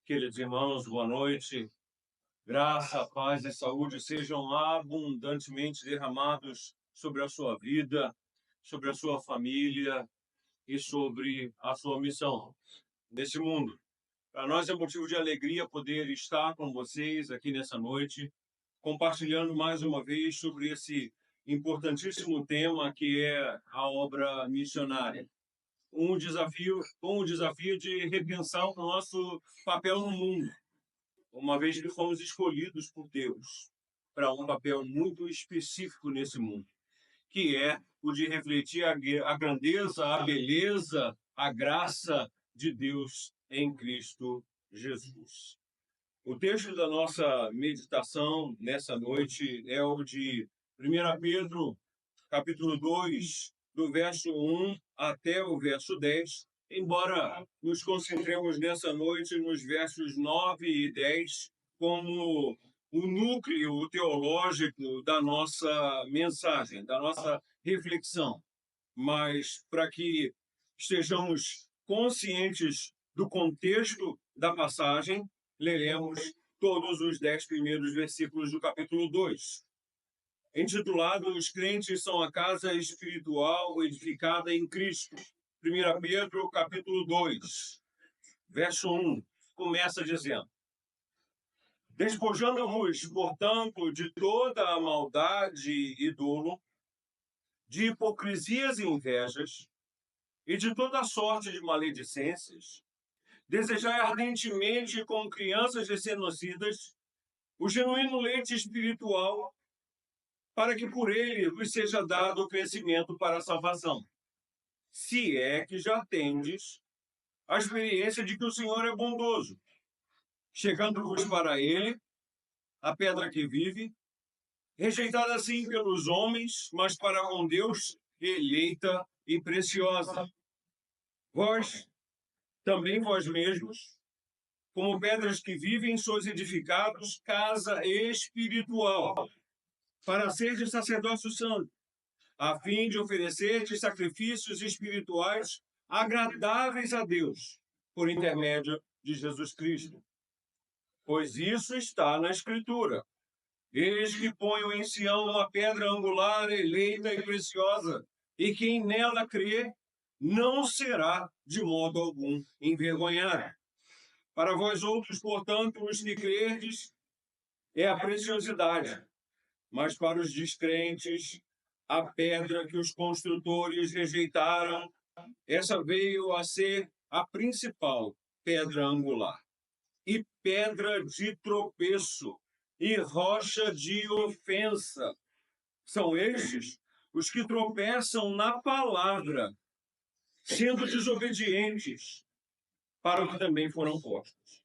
Queridos irmãos, boa noite. Graça, paz e saúde sejam abundantemente derramados sobre a sua vida, sobre a sua família e sobre a sua missão nesse mundo. Para nós é motivo de alegria poder estar com vocês aqui nessa noite, compartilhando mais uma vez sobre esse importantíssimo tema que é a obra missionária. Um desafio de repensar o nosso papel no mundo, uma vez que fomos escolhidos por Deus para um papel muito específico nesse mundo, que é o de refletir a grandeza, a beleza, a graça de Deus em Cristo Jesus. O texto da nossa meditação nessa noite é o de 1 Pedro, capítulo 2, do verso 1 até o verso 10, embora nos concentremos nessa noite nos versos 9 e 10 como o núcleo teológico da nossa mensagem, da nossa reflexão. Mas para que estejamos conscientes do contexto da passagem, leremos todos os 10 primeiros versículos do capítulo 2. Intitulado Os Crentes são a Casa Espiritual Edificada em Cristo. 1 Pedro, capítulo 2, verso 1, começa dizendo: Despojando-vos, portanto, de toda a maldade e dolo, de hipocrisias e invejas, e de toda sorte de maledicências, desejai ardentemente, como crianças recém-nascidas, o genuíno leite espiritual, para que por ele vos seja dado o crescimento para a salvação. Se é que já tendes a experiência de que o Senhor é bondoso, chegando-vos para ele, a pedra que vive, rejeitada assim pelos homens, mas para com Deus, eleita e preciosa. Vós, também vós mesmos, como pedras que vivem, sois edificados, casa espiritual, para seres sacerdócio santo, a fim de oferecer sacrifícios espirituais agradáveis a Deus, por intermédio de Jesus Cristo. Pois isso está na Escritura. Eis que ponho em Sião uma pedra angular, eleita e preciosa, e quem nela crê não será de modo algum envergonhado. Para vós outros, portanto, os que crerdes, é a preciosidade, mas para os descrentes, a pedra que os construtores rejeitaram, essa veio a ser a principal pedra angular, e pedra de tropeço, e rocha de ofensa. São estes os que tropeçam na palavra, sendo desobedientes para o que também foram postos.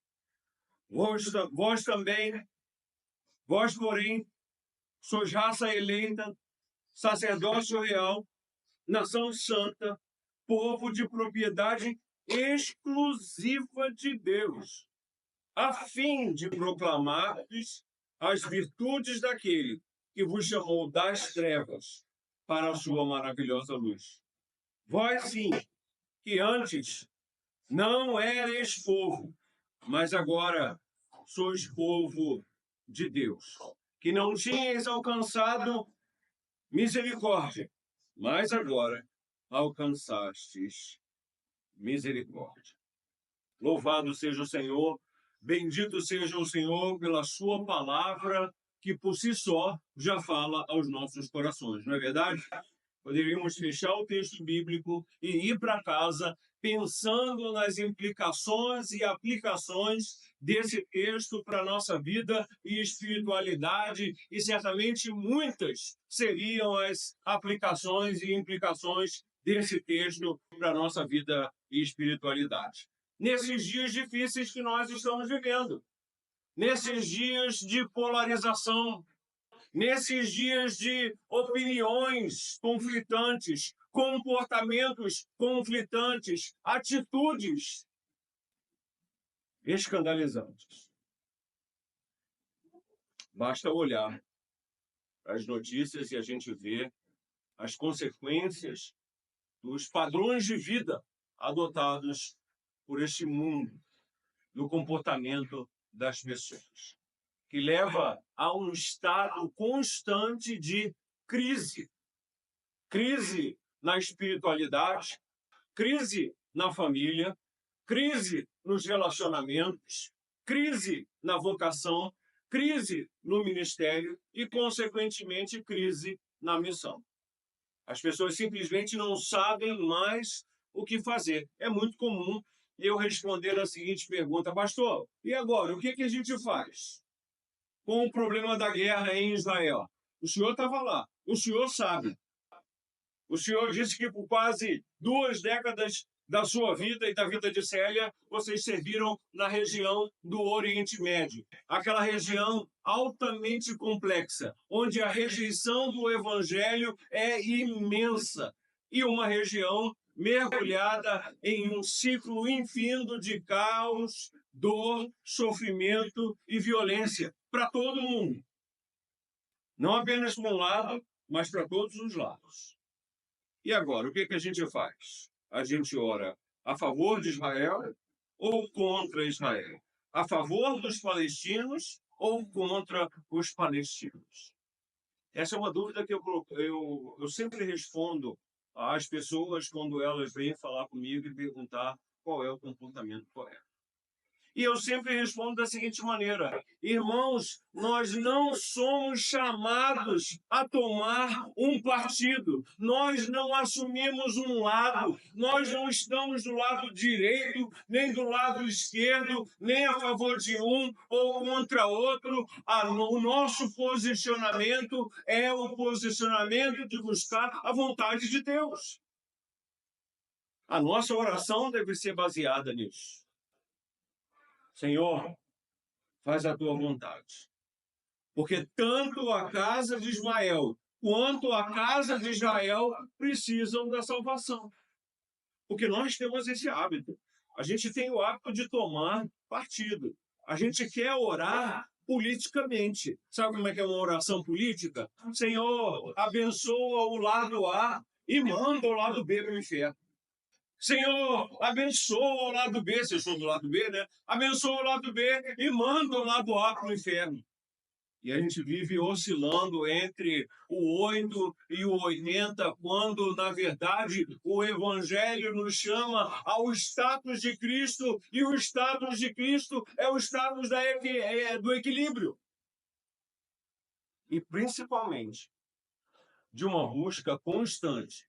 Vós, porém, sois raça eleita, sacerdócio real, nação santa, povo de propriedade exclusiva de Deus, a fim de proclamar-lhes as virtudes daquele que vos chamou das trevas para a sua maravilhosa luz. Vós, sim, que antes não erais povo, mas agora sois povo de Deus, que não tinhais alcançado misericórdia, mas agora alcançastes misericórdia. Louvado seja o Senhor, bendito seja o Senhor pela sua palavra, que por si só já fala aos nossos corações, não é verdade? Poderíamos fechar o texto bíblico e ir para casa pensando nas implicações e aplicações desse texto para a nossa vida e espiritualidade, e certamente muitas seriam as aplicações e implicações desse texto para a nossa vida e espiritualidade. Nesses dias difíceis que nós estamos vivendo, nesses dias de polarização, nesses dias de opiniões conflitantes, comportamentos conflitantes, atitudes escandalizantes. Basta olhar para as notícias e a gente vê as consequências dos padrões de vida adotados por este mundo, no comportamento das pessoas, que leva a um estado constante de crise. Crise na espiritualidade, crise na família, crise nos relacionamentos, crise na vocação, crise no ministério e, consequentemente, crise na missão. As pessoas simplesmente não sabem mais o que fazer. É muito comum eu responder a seguinte pergunta: pastor, e agora, o que a gente faz com o problema da guerra em Israel? O senhor estava lá, o senhor sabe. O senhor disse que por quase 2 décadas da sua vida e da vida de Célia, vocês serviram na região do Oriente Médio. Aquela região altamente complexa, onde a rejeição do evangelho é imensa. E uma região mergulhada em um ciclo infindo de caos, dor, sofrimento e violência para todo mundo. Não apenas para um lado, mas para todos os lados. E agora, o que a gente faz? A gente ora a favor de Israel ou contra Israel? A favor dos palestinos ou contra os palestinos? Essa é uma dúvida que eu sempre respondo às pessoas quando elas vêm falar comigo e perguntar qual é o comportamento correto. E eu sempre respondo da seguinte maneira: irmãos, nós não somos chamados a tomar um partido, nós não assumimos um lado, nós não estamos do lado direito, nem do lado esquerdo, nem a favor de um ou contra outro. O nosso posicionamento é o posicionamento de buscar a vontade de Deus. A nossa oração deve ser baseada nisso. Senhor, faz a tua vontade. Porque tanto a casa de Ismael quanto a casa de Israel precisam da salvação. Porque nós temos esse hábito. A gente tem o hábito de tomar partido. A gente quer orar politicamente. Sabe como é que é uma oração política? Senhor, abençoa o lado A e manda o lado B para o inferno. Senhor, abençoa o lado B, se eu sou do lado B, né? Abençoa o lado B e manda o lado A para o inferno. E a gente vive oscilando entre o 8 e o 80, quando, na verdade, o Evangelho nos chama ao status de Cristo, e o status de Cristo é o status do equilíbrio. E, principalmente, de uma busca constante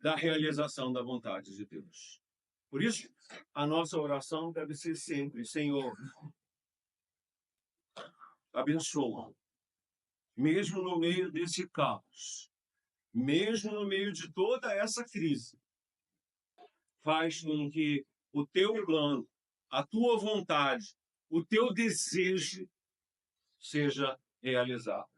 da realização da vontade de Deus. Por isso, a nossa oração deve ser sempre: Senhor, abençoa, mesmo no meio desse caos, mesmo no meio de toda essa crise, faz com que o teu plano, a tua vontade, o teu desejo seja realizado.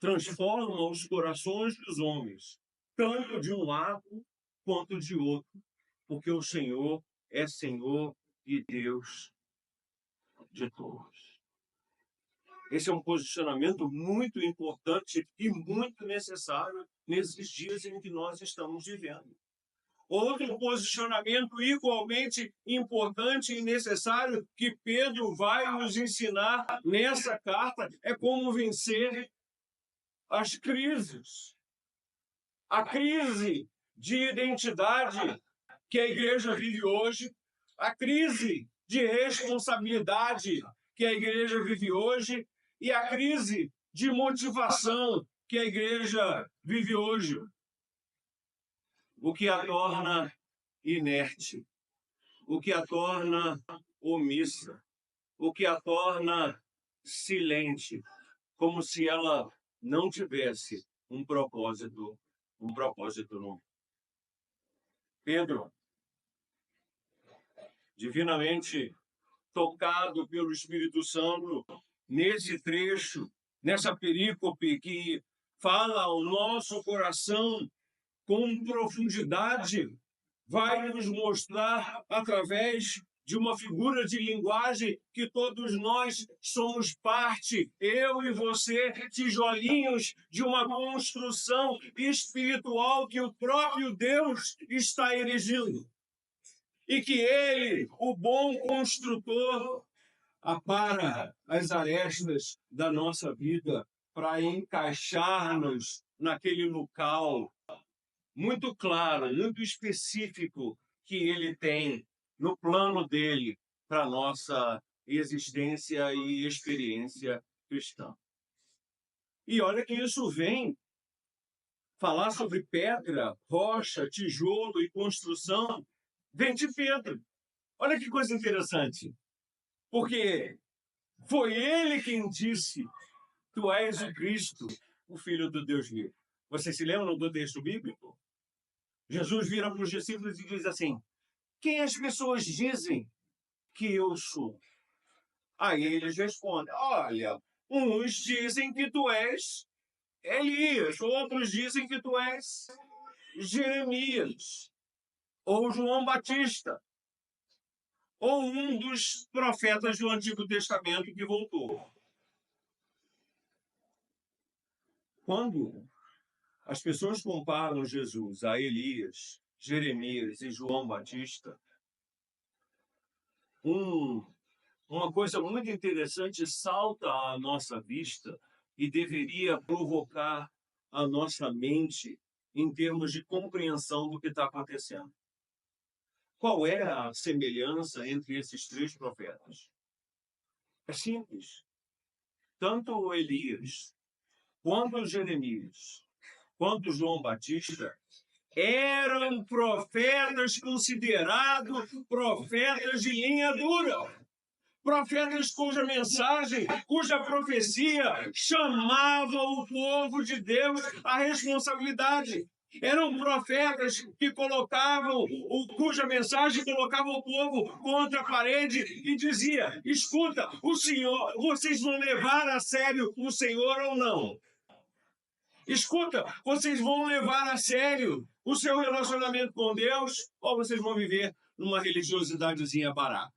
Transforma os corações dos homens, tanto de um lado quanto de outro, porque o Senhor é Senhor e Deus de todos. Esse é um posicionamento muito importante e muito necessário nesses dias em que nós estamos vivendo. Outro posicionamento igualmente importante e necessário que Pedro vai nos ensinar nessa carta é como vencer as crises. A crise de identidade que a igreja vive hoje, a crise de responsabilidade que a igreja vive hoje e a crise de motivação que a igreja vive hoje. O que a torna inerte, o que a torna omissa, o que a torna silente, como se ela não tivesse um propósito no. Pedro, divinamente tocado pelo Espírito Santo, nesse trecho, nessa perícope que fala ao nosso coração com profundidade, vai nos mostrar através de uma figura de linguagem que todos nós somos parte, eu e você, tijolinhos de uma construção espiritual que o próprio Deus está erigindo. e que ele, o bom construtor, apara as arestas da nossa vida para encaixar-nos naquele local muito claro, muito específico que ele tem no plano dele para a nossa existência e experiência cristã. E olha que isso vem falar sobre pedra, rocha, tijolo e construção, vem de Pedro. Olha que coisa interessante. Porque foi ele quem disse: tu és o Cristo, o Filho do Deus vivo. Vocês se lembram do texto bíblico? Jesus vira para os discípulos e diz assim: quem as pessoas dizem que eu sou? Aí eles respondem: olha, uns dizem que tu és Elias, outros dizem que tu és Jeremias, ou João Batista, ou um dos profetas do Antigo Testamento que voltou. Quando as pessoas comparam Jesus a Elias, Jeremias e João Batista, uma coisa muito interessante salta à nossa vista e deveria provocar a nossa mente em termos de compreensão do que está acontecendo. Qual é a semelhança entre esses três profetas? É simples. Tanto Elias, quanto Jeremias, quanto João Batista eram profetas considerados profetas de linha dura. Profetas cuja mensagem, cuja profecia chamava o povo de Deus à responsabilidade. Eram profetas que cuja mensagem colocava o povo contra a parede e dizia: escuta, o Senhor, vocês vão levar a sério o Senhor ou não? Escuta, vocês vão levar a sério o seu relacionamento com Deus ou vocês vão viver numa religiosidadezinha barata?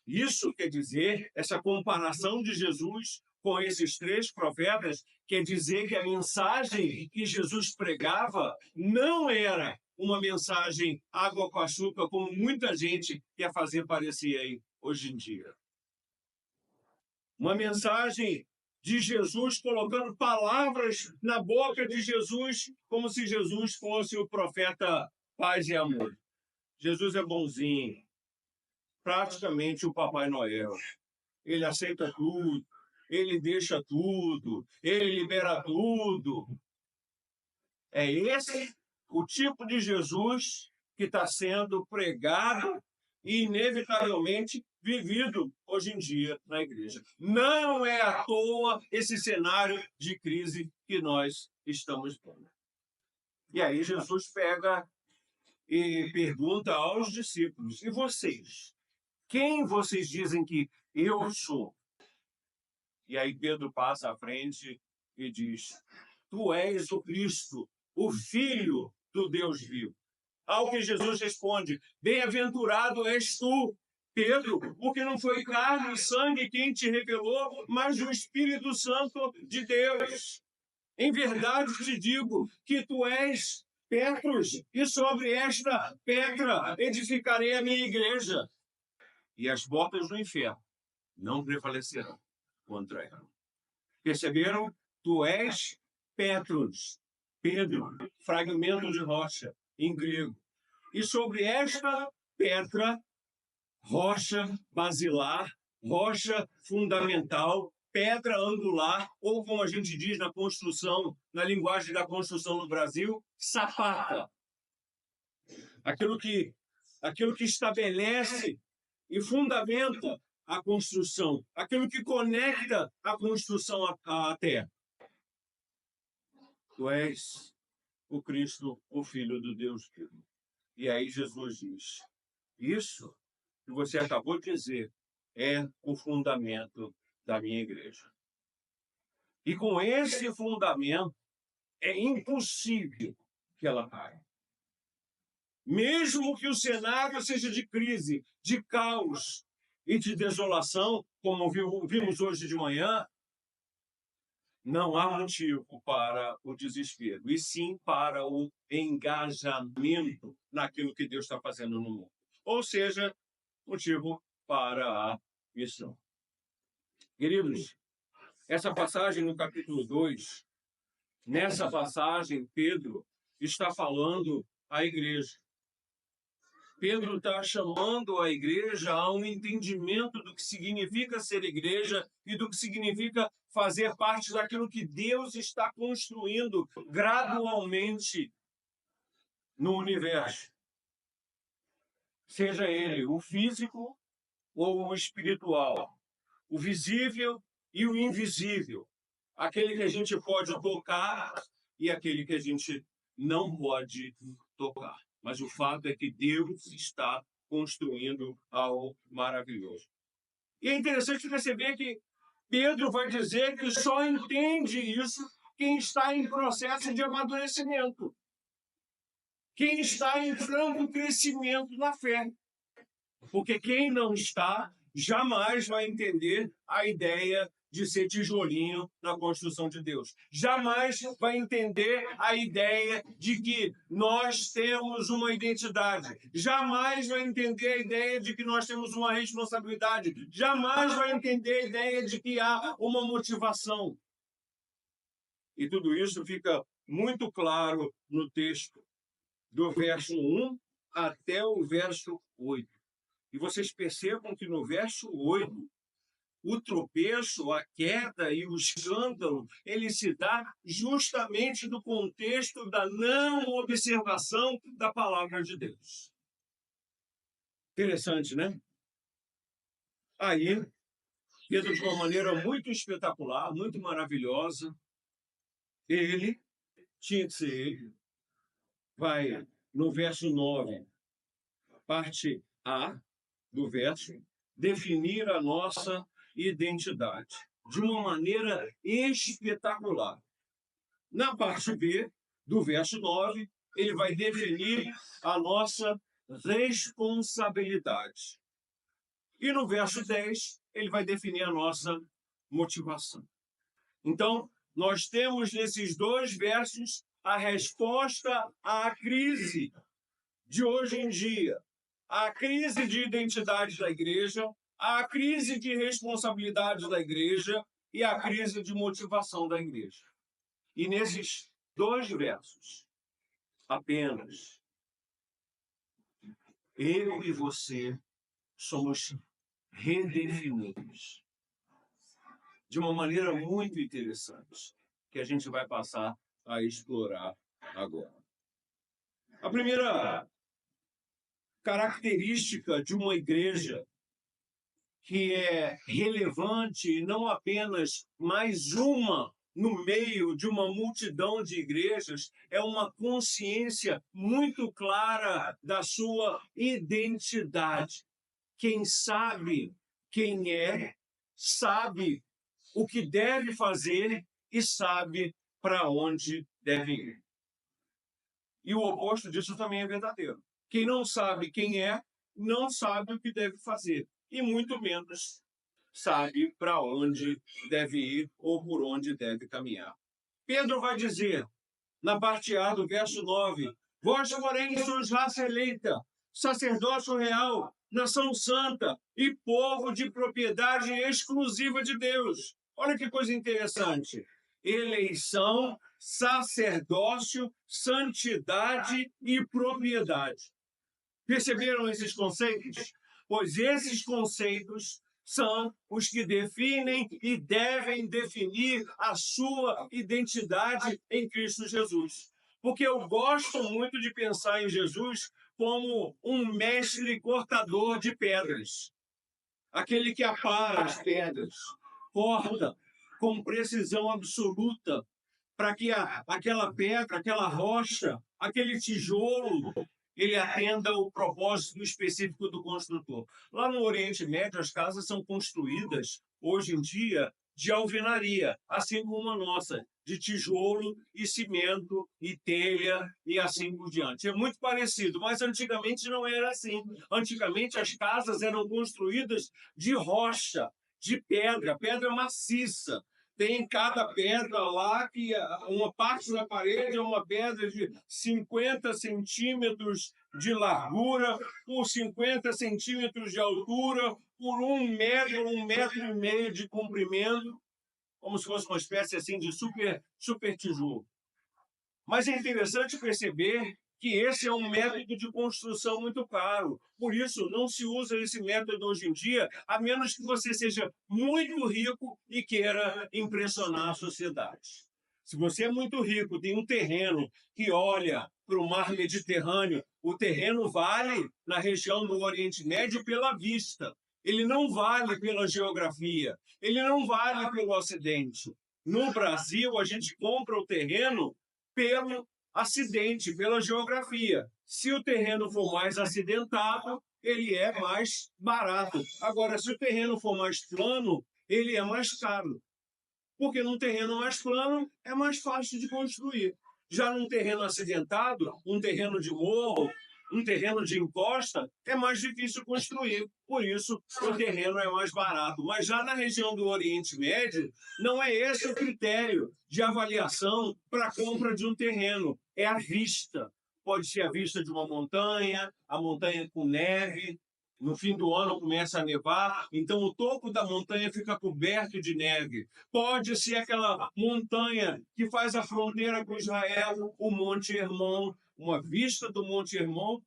Isso quer dizer, essa comparação de Jesus com esses três profetas, quer dizer que a mensagem que Jesus pregava não era uma mensagem água com açúcar, como muita gente quer fazer parecer aí hoje em dia. Uma mensagem de Jesus colocando palavras na boca de Jesus, como se Jesus fosse o profeta paz e amor. Jesus é bonzinho, praticamente o Papai Noel. Ele aceita tudo, ele deixa tudo, ele libera tudo. É esse o tipo de Jesus que está sendo pregado e, inevitavelmente, vivido hoje em dia na igreja. Não é à toa esse cenário de crise que nós estamos vendo. E aí Jesus pega e pergunta aos discípulos: e vocês? Quem vocês dizem que eu sou? E aí Pedro passa à frente e diz: tu és o Cristo, o Filho do Deus vivo. Ao que Jesus responde: bem-aventurado és tu, Pedro, porque não foi carne e sangue quem te revelou, mas o Espírito Santo de Deus. Em verdade te digo que tu és Petrus, e sobre esta pedra edificarei a minha igreja, e as portas do inferno não prevalecerão contra ela. Perceberam? Tu és Petrus, Pedro, fragmento de rocha, em grego. E sobre esta pedra, rocha basilar, rocha fundamental, pedra angular, ou como a gente diz na construção, na linguagem da construção no Brasil, sapata. Aquilo que estabelece e fundamenta a construção, aquilo que conecta a construção à terra. Tu és o Cristo, o Filho do Deus vivo. E aí Jesus diz: isso que você acabou de dizer é o fundamento da minha igreja. E com esse fundamento é impossível que ela caia. Mesmo que o cenário seja de crise, de caos e de desolação, como vimos hoje de manhã, não há motivo para o desespero, e sim para o engajamento naquilo que Deus está fazendo no mundo. Ou seja, motivo para a missão. Queridos, essa passagem no capítulo 2, nessa passagem, Pedro está falando à igreja. Pedro está chamando a igreja a um entendimento do que significa ser igreja e do que significa fazer parte daquilo que Deus está construindo gradualmente no universo. Seja ele o físico ou o espiritual, o visível e o invisível, aquele que a gente pode tocar e aquele que a gente não pode tocar. Mas o fato é que Deus está construindo algo maravilhoso. E é interessante perceber que Pedro vai dizer que só entende isso quem está em processo de amadurecimento, quem está em franco crescimento na fé. Porque quem não está, jamais vai entender a ideia de ser tijolinho na construção de Deus. Jamais vai entender a ideia de que nós temos uma identidade. Jamais vai entender a ideia de que nós temos uma responsabilidade. Jamais vai entender a ideia de que há uma motivação. E tudo isso fica muito claro no texto, do verso 1 até o verso 8. E vocês percebam que no verso 8, o tropeço, a queda e o escândalo, ele se dá justamente no contexto da não observação da palavra de Deus. Interessante, né? Aí, Pedro, de uma maneira muito espetacular, muito maravilhosa, ele, tinha que ser ele, vai no verso 9, parte A do verso, definir a nossa identidade de uma maneira espetacular. Na parte B do verso 9, ele vai definir a nossa responsabilidade. E no verso 10, ele vai definir a nossa motivação. Então, nós temos nesses dois versos a resposta à crise de hoje em dia, a crise de identidade da igreja, a crise de responsabilidade da igreja e a crise de motivação da igreja. E nesses dois versos, apenas, eu e você somos redefinidos de uma maneira muito interessante, que a gente vai passar a explorar agora. A primeira característica de uma igreja que é relevante e não apenas mais uma no meio de uma multidão de igrejas, é uma consciência muito clara da sua identidade. Quem sabe quem é, sabe o que deve fazer e sabe para onde deve ir. E o oposto disso também é verdadeiro. Quem não sabe quem é, não sabe o que deve fazer. E muito menos sabe para onde deve ir ou por onde deve caminhar. Pedro vai dizer, na parte A do verso 9, vós, porém, sois raça eleita, sacerdócio real, nação santa e povo de propriedade exclusiva de Deus. Olha que coisa interessante. Eleição, sacerdócio, santidade e propriedade. Perceberam esses conceitos? Pois esses conceitos são os que definem e devem definir a sua identidade em Cristo Jesus. Porque eu gosto muito de pensar em Jesus como um mestre cortador de pedras. Aquele que apara as pedras, corta com precisão absoluta, para que aquela pedra, aquela rocha, aquele tijolo, ele atenda o propósito específico do construtor. Lá no Oriente Médio, as casas são construídas, hoje em dia, de alvenaria, assim como a nossa, de tijolo e cimento e telha e assim por diante. É muito parecido, mas antigamente não era assim. Antigamente as casas eram construídas de rocha, de pedra, pedra maciça. tem cada pedra lá que uma parte da parede é uma pedra de 50 centímetros de largura, por 50 centímetros de altura, por 1 metro, 1,5 metros de comprimento, como se fosse uma espécie assim de super tijolo. Mas é interessante perceber que esse é um método de construção muito caro. Por isso, não se usa esse método hoje em dia, a menos que você seja muito rico e queira impressionar a sociedade. Se você é muito rico, tem um terreno que olha para o mar Mediterrâneo, o terreno vale na região do Oriente Médio pela vista. Ele não vale pela geografia, ele não vale pelo Ocidente. No Brasil, a gente compra o terreno pelo acidente, pela geografia. Se o terreno for mais acidentado, ele é mais barato. Agora, se o terreno for mais plano, ele é mais caro. Porque num terreno mais plano, é mais fácil de construir. Já num terreno acidentado, um terreno de morro, um terreno de encosta, é mais difícil construir. Por isso, o terreno é mais barato. Mas já na região do Oriente Médio, não é esse o critério de avaliação para a compra de um terreno. É a vista. Pode ser a vista de uma montanha, a montanha com neve. No fim do ano começa a nevar, então o topo da montanha fica coberto de neve. Pode ser aquela montanha que faz a fronteira com Israel, o Monte Hermon. Uma vista do Monte Hermon,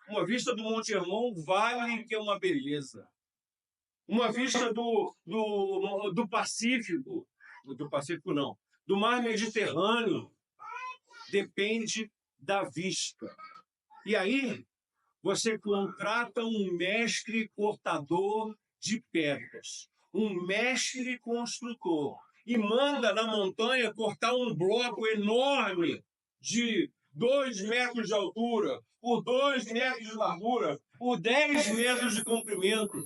uma vista do Monte Hermon vale que é uma beleza. Uma vista do Pacífico, do Pacífico não, do Mar Mediterrâneo, depende da vista. E aí, você contrata um mestre cortador de pedras, um mestre construtor, e manda na montanha cortar um bloco enorme de 2 metros de altura, por 2 metros de largura, por 10 metros de comprimento.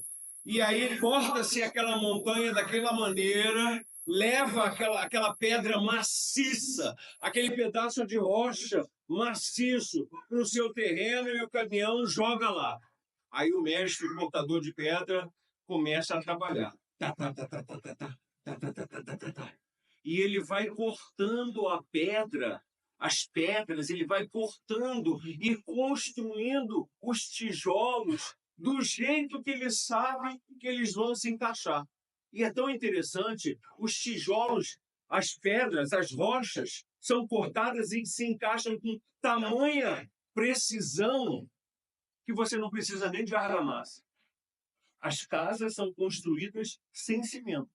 E aí corta-se aquela montanha daquela maneira, leva aquela pedra maciça, aquele pedaço de rocha maciço para o seu terreno e o caminhão joga lá. Aí o mestre, o cortador de pedra, começa a trabalhar. E ele vai cortando a pedra, as pedras, ele vai cortando e construindo os tijolos do jeito que ele sabe que eles vão se encaixar. E é tão interessante, os tijolos, as pedras, as rochas, são cortadas e se encaixam com tamanha precisão que você não precisa nem de argamassa. As casas são construídas sem cimento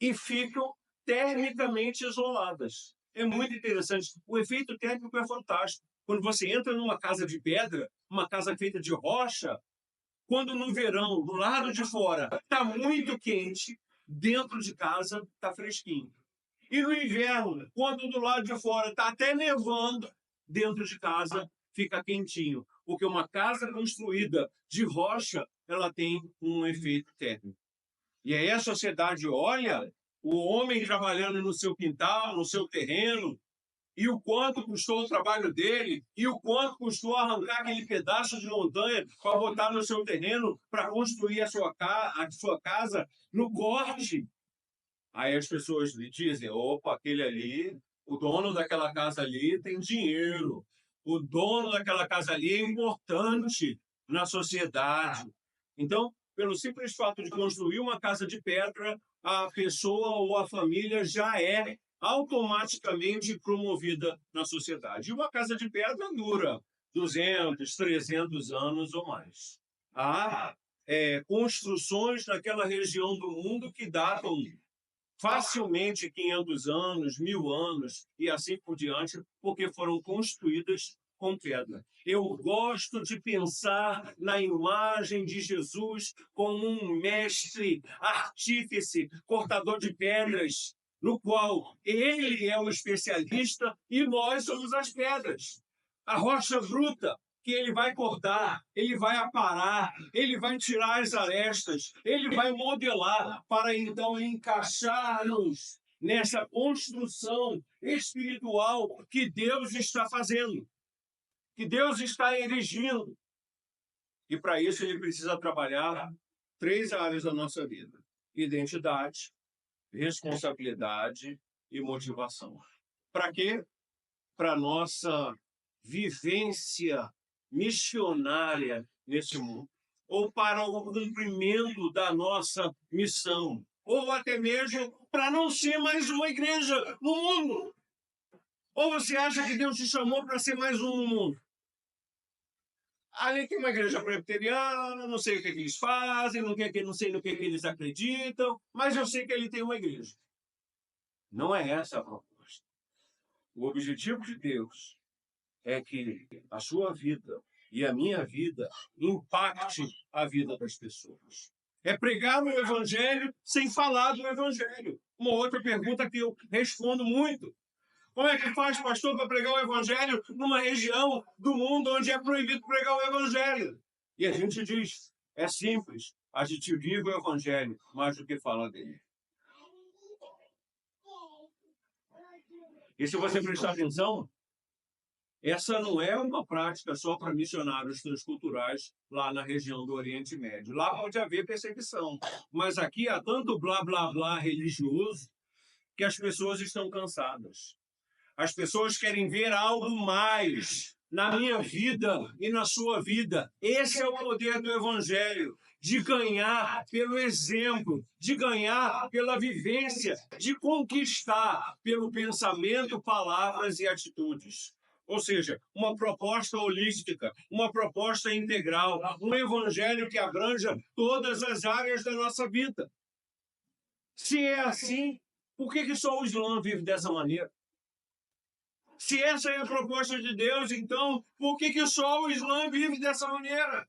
e ficam termicamente isoladas. É muito interessante. O efeito térmico é fantástico. Quando você entra numa casa de pedra, uma casa feita de rocha, quando no verão, do lado de fora, está muito quente, dentro de casa está fresquinho. E no inverno, quando do lado de fora está até nevando, dentro de casa fica quentinho. Porque uma casa construída de rocha, ela tem um efeito térmico. E aí a sociedade olha o homem trabalhando no seu quintal, no seu terreno, e o quanto custou o trabalho dele, e o quanto custou arrancar aquele pedaço de montanha para botar no seu terreno, para construir a sua casa no corte. Aí as pessoas lhe dizem, opa, aquele ali, o dono daquela casa ali tem dinheiro, o dono daquela casa ali é importante na sociedade. Então, pelo simples fato de construir uma casa de pedra, a pessoa ou a família já é automaticamente promovida na sociedade. E uma casa de pedra dura 200, 300 anos ou mais. Há construções naquela região do mundo que datam facilmente 500 anos, 1000 anos e assim por diante, porque foram construídas com pedra. Eu gosto de pensar na imagem de Jesus como um mestre, artífice, cortador de pedras, no qual ele é o especialista e nós somos as pedras. A rocha bruta, que ele vai cortar, ele vai aparar, ele vai tirar as arestas, ele vai modelar para então encaixar-nos nessa construção espiritual que Deus está fazendo, que Deus está erigindo. E para isso ele precisa trabalhar 3 áreas da nossa vida: identidade, responsabilidade e motivação. Para quê? Para nossa vivência missionária nesse mundo, ou para o cumprimento da nossa missão, ou até mesmo para não ser mais uma igreja no mundo. Ou você acha que Deus te chamou para ser mais um no mundo? Ali tem uma igreja presbiteriana, não sei o que eles fazem, não sei no que eles acreditam, mas eu sei que ele tem uma igreja. Não é essa a proposta. O objetivo de Deus é que a sua vida e a minha vida impacte a vida das pessoas. É pregar o evangelho sem falar do evangelho. Uma outra pergunta que eu respondo muito. Como é que faz, pastor, para pregar o evangelho numa região do mundo onde é proibido pregar o evangelho? E a gente diz, é simples, a gente vive o evangelho mais do que fala dele. E se você prestar atenção, essa não é uma prática só para missionários transculturais lá na região do Oriente Médio. Lá pode haver perseguição, mas aqui há tanto blá, blá, blá religioso que as pessoas estão cansadas. As pessoas querem ver algo mais na minha vida e na sua vida. Esse é o poder do Evangelho, de ganhar pelo exemplo, de ganhar pela vivência, de conquistar pelo pensamento, palavras e atitudes. Ou seja, uma proposta holística, uma proposta integral, um Evangelho que abranja todas as áreas da nossa vida. Se é assim, por que só o Islã vive dessa maneira? Se essa é a proposta de Deus, então, por que só o Islã vive dessa maneira?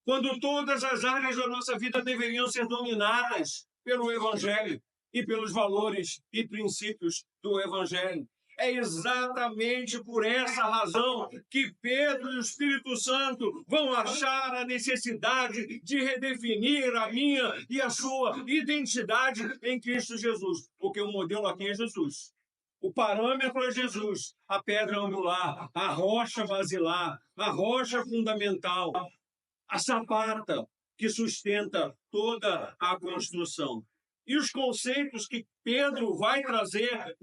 Quando todas as áreas da nossa vida deveriam ser dominadas pelo Evangelho e pelos valores e princípios do Evangelho. É exatamente por essa razão que Pedro e o Espírito Santo vão achar a necessidade de redefinir a minha e a sua identidade em Cristo Jesus. Porque o modelo aqui é Jesus. O parâmetro é Jesus, a pedra angular, a rocha basilar, a rocha fundamental, a sapata que sustenta toda a construção. E os conceitos que Pedro vai trazer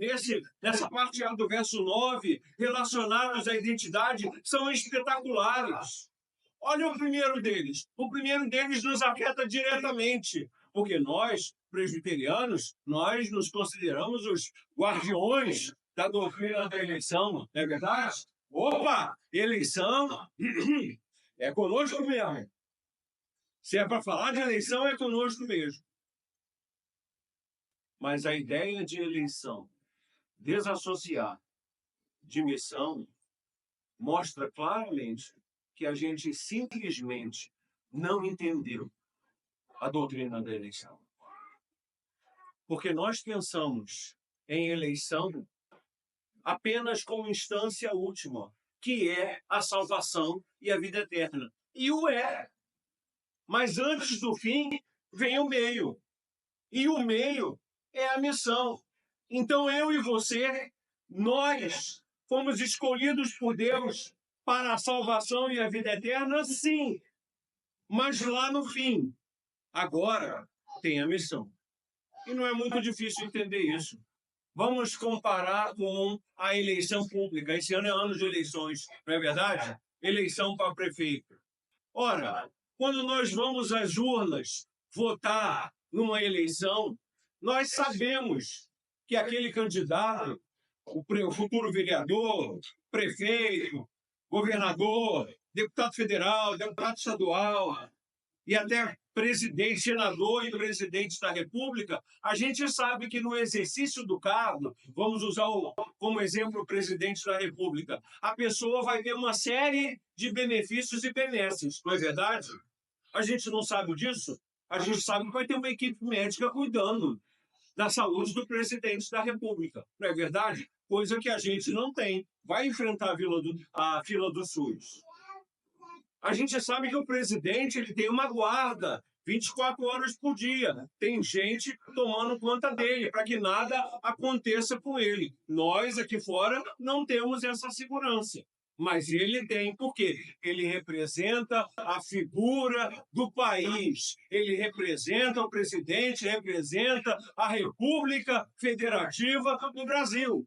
nessa parte do verso 9, relacionados à identidade, são espetaculares. Olha o primeiro deles. O primeiro deles nos afeta diretamente, porque nós, presbiterianos, nós nos consideramos os guardiões da doutrina da eleição, não é verdade? Opa, eleição é conosco mesmo. Se é para falar de eleição, é conosco mesmo. Mas a ideia de eleição, desassociar de missão, mostra claramente que a gente simplesmente não entendeu a doutrina da eleição. Porque nós pensamos em eleição apenas como instância última, que é a salvação e a vida eterna. E o é. Mas antes do fim, vem o meio. E o meio é a missão. Então eu e você, nós fomos escolhidos por Deus para a salvação e a vida eterna, sim. Mas lá no fim, agora tem a missão. E não é muito difícil entender isso. Vamos comparar com a eleição pública. Esse ano é ano de eleições, não é verdade? Eleição para prefeito. Ora, quando nós vamos às urnas votar numa eleição, nós sabemos que aquele candidato, o futuro vereador, prefeito, governador, deputado federal, deputado estadual e até presidente, senador e presidente da República, a gente sabe que no exercício do cargo, vamos usar como exemplo o presidente da República, a pessoa vai ter uma série de benefícios e benesses, não é verdade? A gente não sabe disso? A gente sabe que vai ter uma equipe médica cuidando da saúde do presidente da República, não é verdade? Coisa que a gente não tem. Vai enfrentar a fila do SUS. A gente sabe que o presidente ele tem uma guarda 24 horas por dia. Tem gente tomando conta dele para que nada aconteça com ele. Nós aqui fora não temos essa segurança. Mas ele tem, por quê? Ele representa a figura do país, ele representa o presidente, representa a República Federativa do Brasil.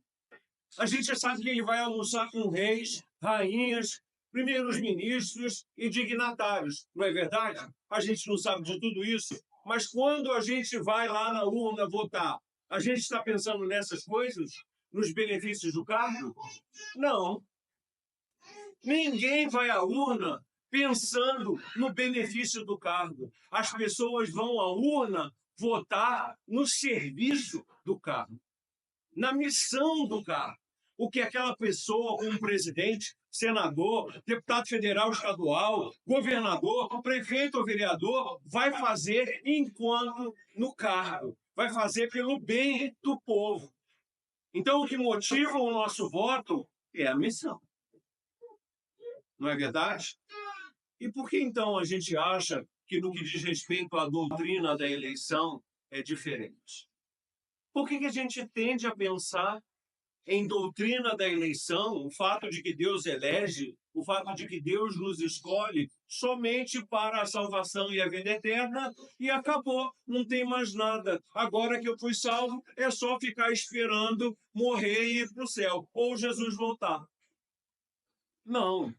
A gente sabe que ele vai almoçar com reis, rainhas, primeiros ministros e dignatários, não é verdade? A gente não sabe de tudo isso, mas quando a gente vai lá na urna votar, a gente está pensando nessas coisas, nos benefícios do cargo? Não. Ninguém vai à urna pensando no benefício do cargo. As pessoas vão à urna votar no serviço do cargo, na missão do cargo. O que aquela pessoa, como presidente, senador, deputado federal, estadual, governador, prefeito ou vereador, vai fazer enquanto no cargo. Vai fazer pelo bem do povo. Então, o que motiva o nosso voto é a missão. Não é verdade? E por que, então, a gente acha que, no que diz respeito à doutrina da eleição, é diferente? Por que a gente tende a pensar em doutrina da eleição, o fato de que Deus elege, o fato de que Deus nos escolhe somente para a salvação e a vida eterna, e acabou, não tem mais nada. Agora que eu fui salvo, é só ficar esperando morrer e ir para o céu, ou Jesus voltar. Não.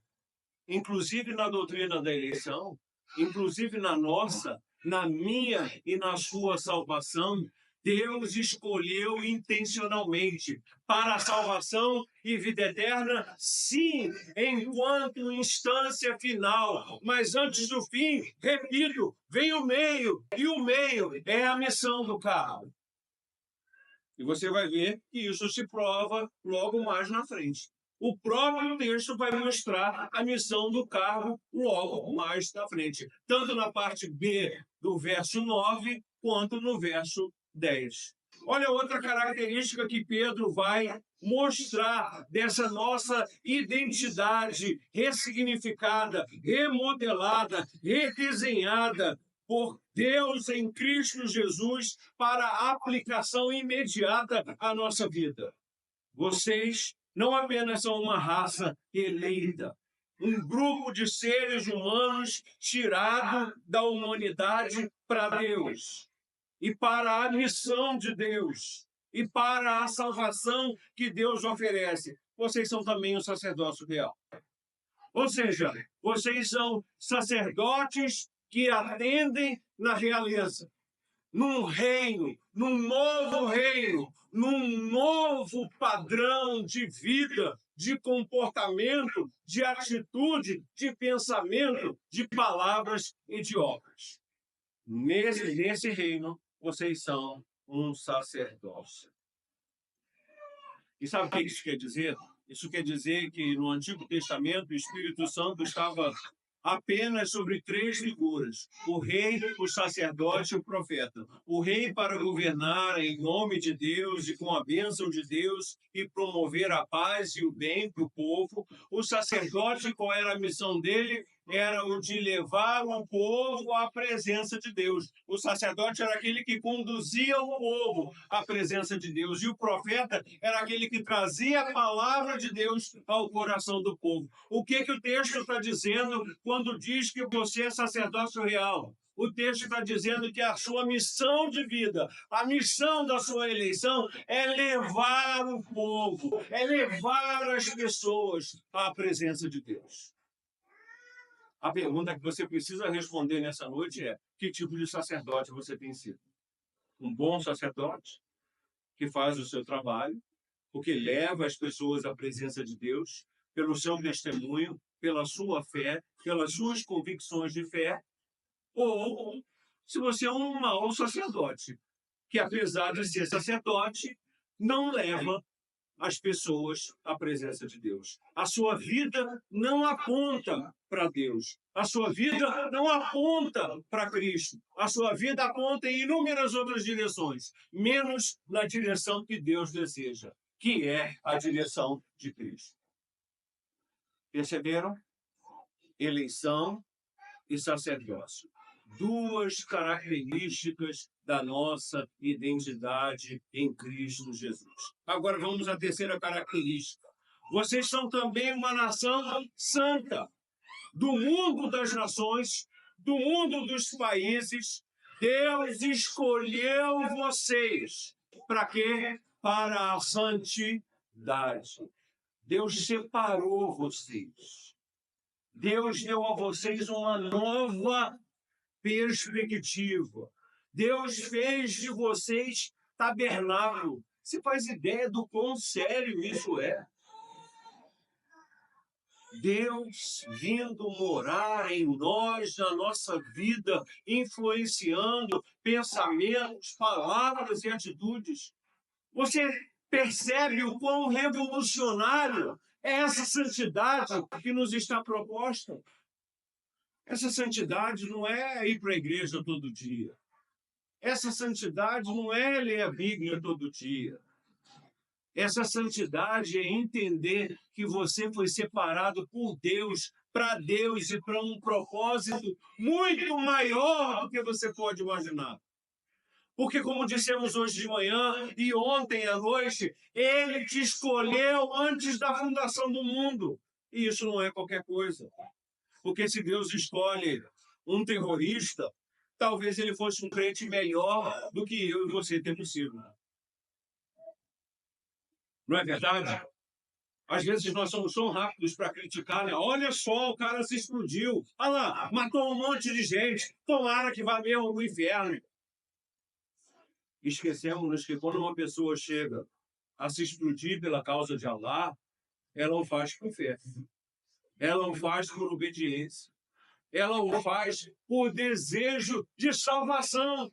Inclusive na doutrina da eleição, inclusive na nossa, na minha e na sua salvação, Deus escolheu intencionalmente para a salvação e vida eterna, sim, enquanto instância final. Mas antes do fim, repito, vem o meio, e o meio é a missão do carro. E você vai ver que isso se prova logo mais na frente. O próprio texto vai mostrar a missão do cargo logo mais na frente, tanto na parte B do verso 9, quanto no verso 10. Olha outra característica que Pedro vai mostrar dessa nossa identidade ressignificada, remodelada, redesenhada por Deus em Cristo Jesus para a aplicação imediata à nossa vida. Vocês não apenas são uma raça eleita, um grupo de seres humanos tirado da humanidade para Deus e para a missão de Deus e para a salvação que Deus oferece. Vocês são também um sacerdócio real. Ou seja, vocês são sacerdotes que atendem na realeza, num reino, num novo padrão de vida, de comportamento, de atitude, de pensamento, de palavras e de obras. Nesse reino, vocês são um sacerdócio. E sabe o que isso quer dizer? Isso quer dizer que no Antigo Testamento o Espírito Santo estava apenas sobre 3 figuras: o rei, o sacerdote e o profeta. O rei para governar em nome de Deus e com a bênção de Deus e promover a paz e o bem para o povo. O sacerdote, qual era a missão dele? Era o de levar o povo à presença de Deus. O sacerdote era aquele que conduzia o povo à presença de Deus. E o profeta era aquele que trazia a palavra de Deus ao coração do povo. O que o texto está dizendo quando diz que você é sacerdócio real? O texto está dizendo que a sua missão de vida, a missão da sua eleição é levar o povo, é levar as pessoas à presença de Deus. A pergunta que você precisa responder nessa noite é: que tipo de sacerdote você tem sido? Um bom sacerdote que faz o seu trabalho, porque leva as pessoas à presença de Deus, pelo seu testemunho, pela sua fé, pelas suas convicções de fé, ou se você é um mau sacerdote, que apesar de ser sacerdote, não leva as pessoas à presença de Deus. A sua vida não aponta para Deus. A sua vida não aponta para Cristo. A sua vida aponta em inúmeras outras direções, menos na direção que Deus deseja, que é a direção de Cristo. Perceberam? Eleição e sacerdócio. 2 características da nossa identidade em Cristo Jesus. Agora vamos à terceira característica. Vocês são também uma nação santa, do mundo das nações, do mundo dos países. Deus escolheu vocês. Para quê? Para a santidade. Deus separou vocês. Deus deu a vocês uma nova perspectiva. Deus fez de vocês tabernáculo. Você faz ideia do quão sério isso é? Deus vindo morar em nós, na nossa vida, influenciando pensamentos, palavras e atitudes. Você percebe o quão revolucionário é essa santidade que nos está proposta? Essa santidade não é ir para a igreja todo dia. Essa santidade não é ler a Bíblia todo dia. Essa santidade é entender que você foi separado por Deus, para Deus e para um propósito muito maior do que você pode imaginar. Porque, como dissemos hoje de manhã e ontem à noite, Ele te escolheu antes da fundação do mundo. E isso não é qualquer coisa. Porque se Deus escolhe um terrorista, talvez ele fosse um crente melhor do que eu e você temos sido. Não é verdade? Às vezes nós somos tão rápidos para criticar, né? Olha só, o cara se explodiu. Olha lá, matou um monte de gente. Tomara que vá mesmo no inferno. Esquecemos que quando uma pessoa chega a se explodir pela causa de Allah, ela o faz por fé. Ela o faz por obediência. Ela o faz por desejo de salvação.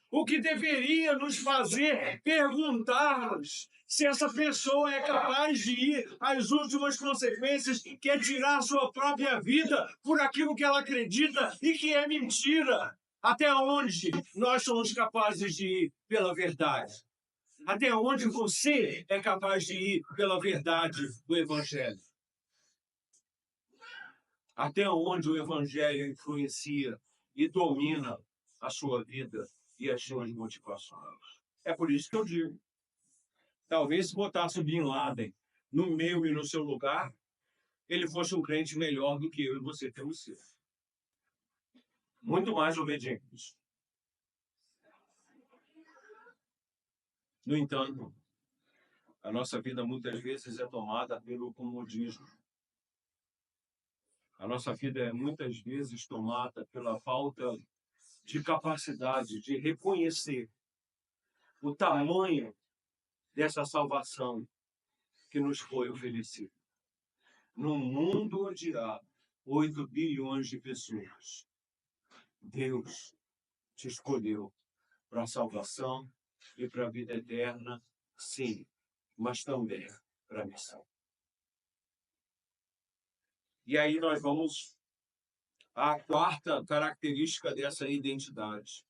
O que deveria nos fazer perguntar-nos se essa pessoa é capaz de ir às últimas consequências, que é tirar a sua própria vida por aquilo que ela acredita e que é mentira. Até onde nós somos capazes de ir pela verdade? Até onde você é capaz de ir pela verdade do Evangelho? Até onde o Evangelho influencia e domina a sua vida e as suas motivações. É por isso que eu digo, talvez se botasse o Bin Laden no meu e no seu lugar, ele fosse um crente melhor do que eu e você temos sido. Muito mais obedientes. No entanto, a nossa vida muitas vezes é tomada pelo comodismo. A nossa vida é muitas vezes tomada pela falta de capacidade de reconhecer o tamanho dessa salvação que nos foi oferecida. Num mundo onde há 8 bilhões de pessoas, Deus te escolheu para a salvação e para a vida eterna, sim, mas também para a missão. E aí nós vamos à quarta característica dessa identidade,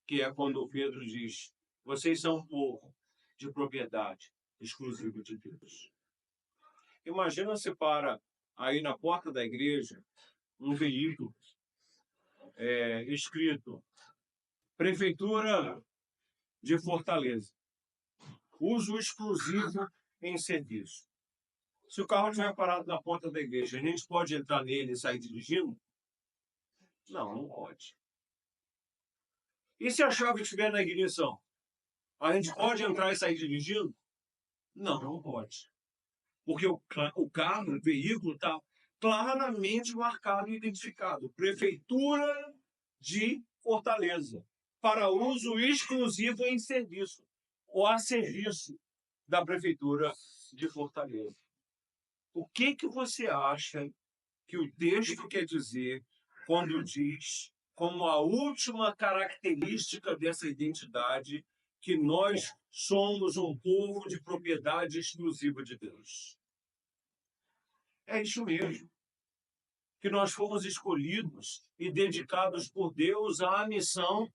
que é quando Pedro diz: vocês são um povo de propriedade exclusiva de Deus. Imagina se para aí na porta da igreja um veículo escrito Prefeitura de Fortaleza, uso exclusivo em serviço. Se o carro estiver parado na porta da igreja, a gente pode entrar nele e sair dirigindo? Não, não pode. E se a chave estiver na ignição? A gente pode entrar e sair dirigindo? Não, não pode. Porque o carro, o veículo, está claramente marcado e identificado. Prefeitura de Fortaleza, para uso exclusivo em serviço, ou a serviço da Prefeitura de Fortaleza. O que você acha que o texto quer dizer quando diz, como a última característica dessa identidade, que nós somos um povo de propriedade exclusiva de Deus? É isso mesmo. Que nós fomos escolhidos e dedicados por Deus à missão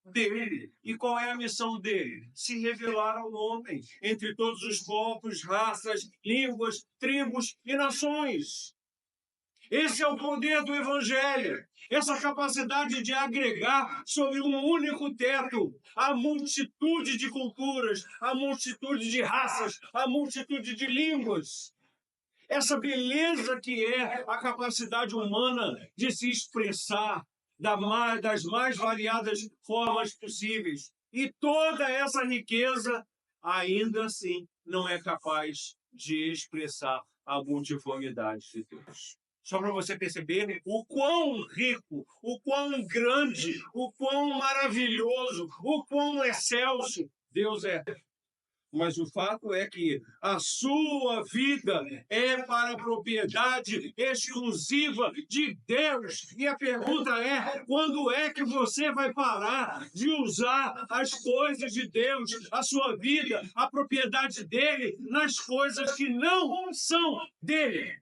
dele. E qual é a missão dele? Se revelar ao homem entre todos os povos, raças, línguas, tribos e nações. Esse é o poder do Evangelho. Essa capacidade de agregar sob um único teto a multitude de culturas, a multitude de raças, a multitude de línguas. essa beleza que é a capacidade humana de se expressar das mais variadas formas possíveis. E toda essa riqueza, ainda assim, não é capaz de expressar a multiformidade de Deus. Só para você perceber o quão rico, o quão grande, o quão maravilhoso, o quão excelso Deus é. Mas o fato é que a sua vida é para a propriedade exclusiva de Deus. E a pergunta é: quando é que você vai parar de usar as coisas de Deus, a sua vida, a propriedade dele, nas coisas que não são dele?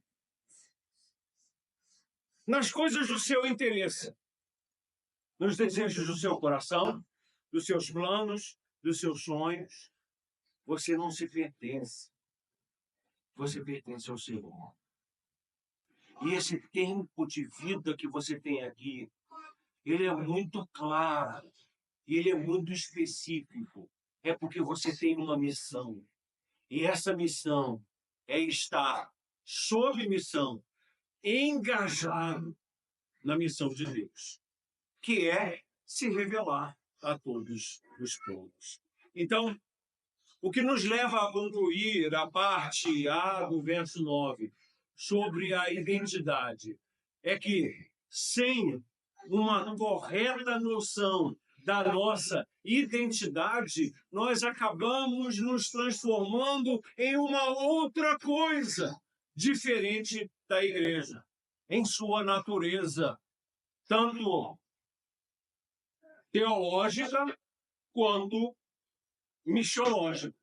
Nas coisas do seu interesse, nos desejos do seu coração, dos seus planos, dos seus sonhos. Você não se pertence. Você pertence ao Senhor. E esse tempo de vida que você tem aqui, ele é muito claro. E ele é muito específico. É porque você tem uma missão. E essa missão é estar sob missão, engajado na missão de Deus, que é se revelar a todos os povos. Então, o que nos leva a concluir a parte A do verso 9, sobre a identidade, é que, sem uma correta noção da nossa identidade, nós acabamos nos transformando em uma outra coisa, diferente da igreja, em sua natureza, tanto teológica quanto missiológica,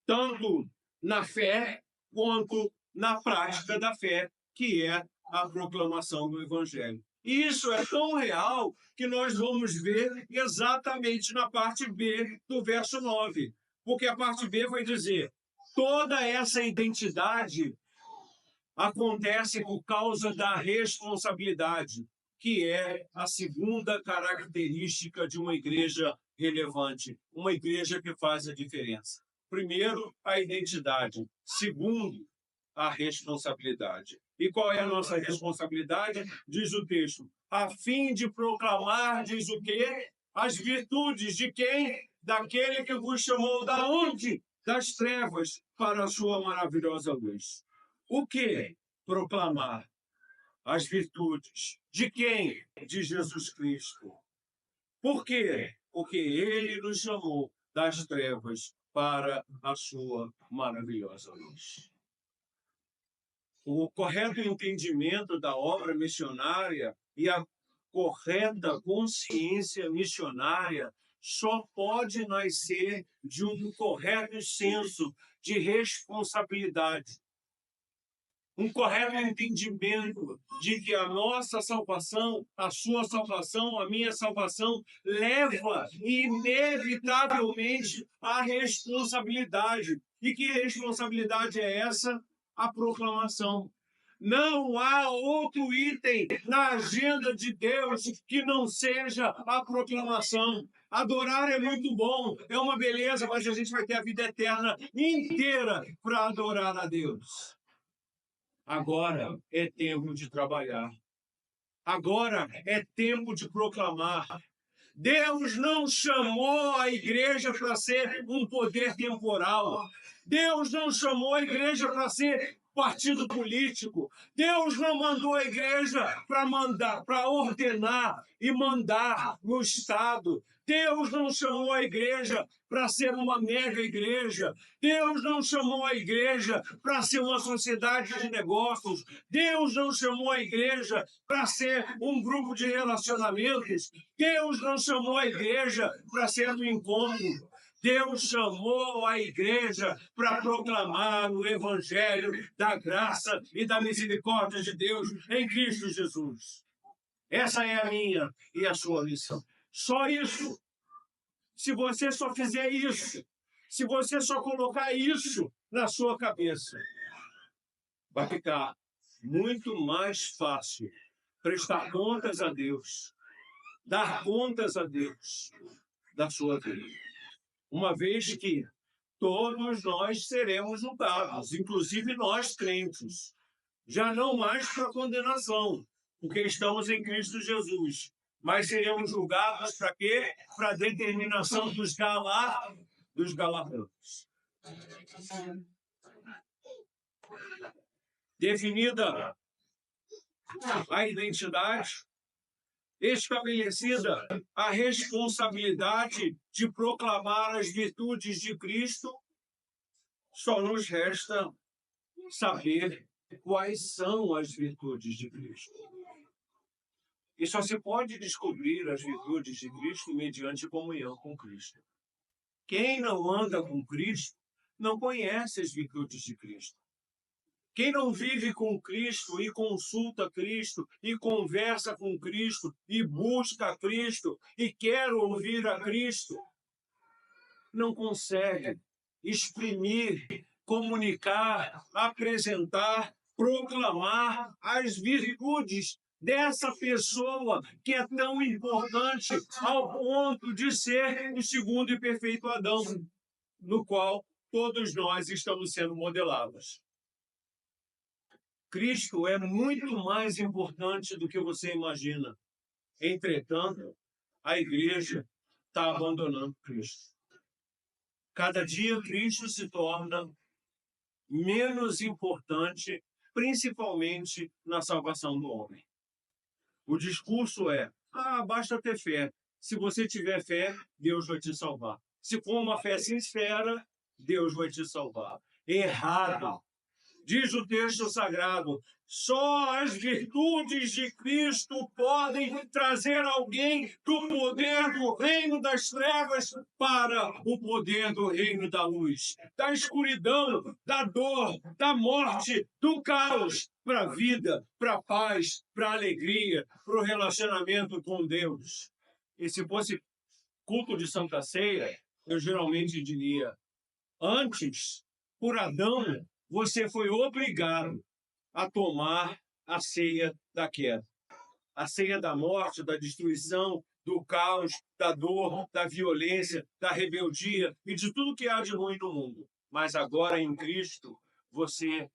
tanto na fé quanto na prática da fé, que é a proclamação do Evangelho. E isso é tão real que nós vamos ver exatamente na parte B do verso 9. Porque a parte B vai dizer: toda essa identidade acontece por causa da responsabilidade, que é a segunda característica de uma igreja relevante, uma igreja que faz a diferença. Primeiro, a identidade. Segundo, a responsabilidade. E qual é a nossa responsabilidade? Diz o texto: a fim de proclamar, diz o quê? As virtudes de quem? Daquele que vos chamou da onde? Das trevas para a sua maravilhosa luz. O que? Proclamar as virtudes. De quem? De Jesus Cristo. Por quê? Porque ele nos chamou das trevas para a sua maravilhosa luz. O correto entendimento da obra missionária e a correta consciência missionária só pode nascer de um correto senso de responsabilidade. Um correto entendimento de que a nossa salvação, a sua salvação, a minha salvação, leva inevitavelmente à responsabilidade. E que responsabilidade é essa? A proclamação. Não há outro item na agenda de Deus que não seja a proclamação. Adorar é muito bom, é uma beleza, mas a gente vai ter a vida eterna inteira para adorar a Deus. Agora é tempo de trabalhar. Agora é tempo de proclamar. Deus não chamou a igreja para ser um poder temporal. Deus não chamou a igreja para ser partido político. Deus não mandou a igreja para ordenar e mandar no Estado. Deus não chamou a igreja para ser uma mega igreja. Deus não chamou a igreja para ser uma sociedade de negócios. Deus não chamou a igreja para ser um grupo de relacionamentos. Deus não chamou a igreja para ser um encontro. Deus chamou a igreja para proclamar o evangelho da graça e da misericórdia de Deus em Cristo Jesus. Essa é a minha e a sua missão. Só isso. Se você só fizer isso, se você só colocar isso na sua cabeça, vai ficar muito mais fácil prestar contas a Deus, dar contas a Deus da sua vida. Uma vez que todos nós seremos julgados, inclusive nós crentes. Já não mais para condenação, porque estamos em Cristo Jesus. Mas seremos julgados para quê? Para a determinação dos galardanos. Definida a identidade, estabelecida a responsabilidade de proclamar as virtudes de Cristo, só nos resta saber quais são as virtudes de Cristo. E só se pode descobrir as virtudes de Cristo mediante comunhão com Cristo. Quem não anda com Cristo não conhece as virtudes de Cristo. Quem não vive com Cristo e consulta Cristo e conversa com Cristo e busca Cristo e quer ouvir a Cristo, não consegue exprimir, comunicar, apresentar, proclamar as virtudes dessa pessoa que é tão importante ao ponto de ser o segundo e perfeito Adão, no qual todos nós estamos sendo modelados. Cristo é muito mais importante do que você imagina. Entretanto, a igreja está abandonando Cristo. Cada dia Cristo se torna menos importante, principalmente na salvação do homem. O discurso é, basta ter fé. Se você tiver fé, Deus vai te salvar. Se for uma fé sincera, Deus vai te salvar. Errado. Diz o texto sagrado, só as virtudes de Cristo podem trazer alguém do poder do reino das trevas para o poder do reino da luz, da escuridão, da dor, da morte, do caos, para a vida, para a paz, para a alegria, para o relacionamento com Deus. E se fosse culto de Santa Ceia, eu geralmente diria, antes, por Adão, você foi obrigado a tomar a ceia da queda. A ceia da morte, da destruição, do caos, da dor, da violência, da rebeldia e de tudo que há de ruim no mundo. Mas agora em Cristo, você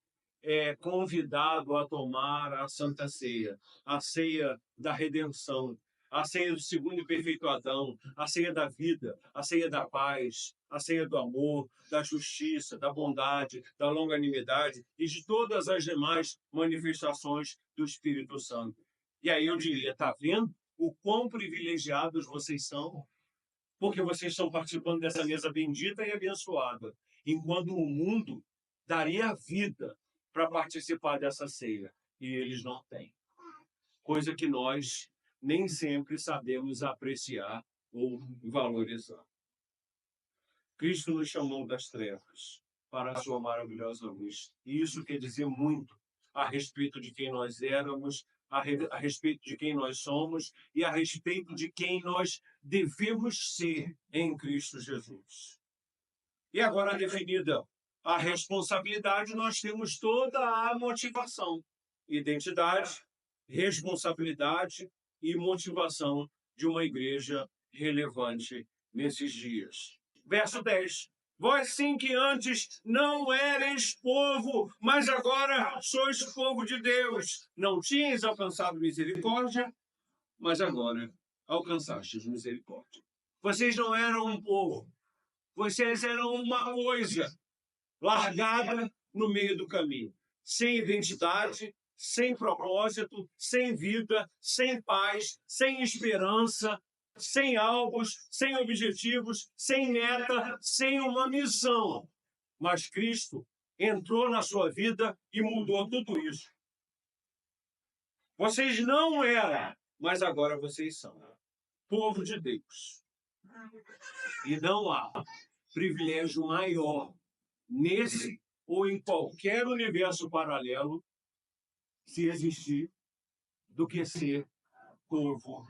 é convidado a tomar a Santa Ceia, a ceia da redenção, a ceia do segundo e perfeito Adão, a ceia da vida, a ceia da paz, a ceia do amor, da justiça, da bondade, da longanimidade e de todas as demais manifestações do Espírito Santo. E aí eu diria, está vendo o quão privilegiados vocês são? Porque vocês estão participando dessa mesa bendita e abençoada, enquanto o mundo daria vida para participar dessa ceia, e eles não têm. Coisa que nós nem sempre sabemos apreciar ou valorizar. Cristo nos chamou das trevas para a sua maravilhosa luz. E isso quer dizer muito a respeito de quem nós éramos, a respeito de quem nós somos e a respeito de quem nós devemos ser em Cristo Jesus. E agora, definida a responsabilidade, nós temos toda a motivação, identidade, responsabilidade e motivação de uma igreja relevante nesses dias. Verso 10. Vós sim que antes não eres povo, mas agora sois povo de Deus. Não tinhas alcançado misericórdia, mas agora alcançastes misericórdia. Vocês não eram um povo, vocês eram uma coisa largada no meio do caminho, sem identidade, sem propósito, sem vida, sem paz, sem esperança, sem alvos, sem objetivos, sem meta, sem uma missão. Mas Cristo entrou na sua vida e mudou tudo isso. Vocês não eram, mas agora vocês são povo de Deus. E não há privilégio maior nesse ou em qualquer universo paralelo, se existir, do que ser povo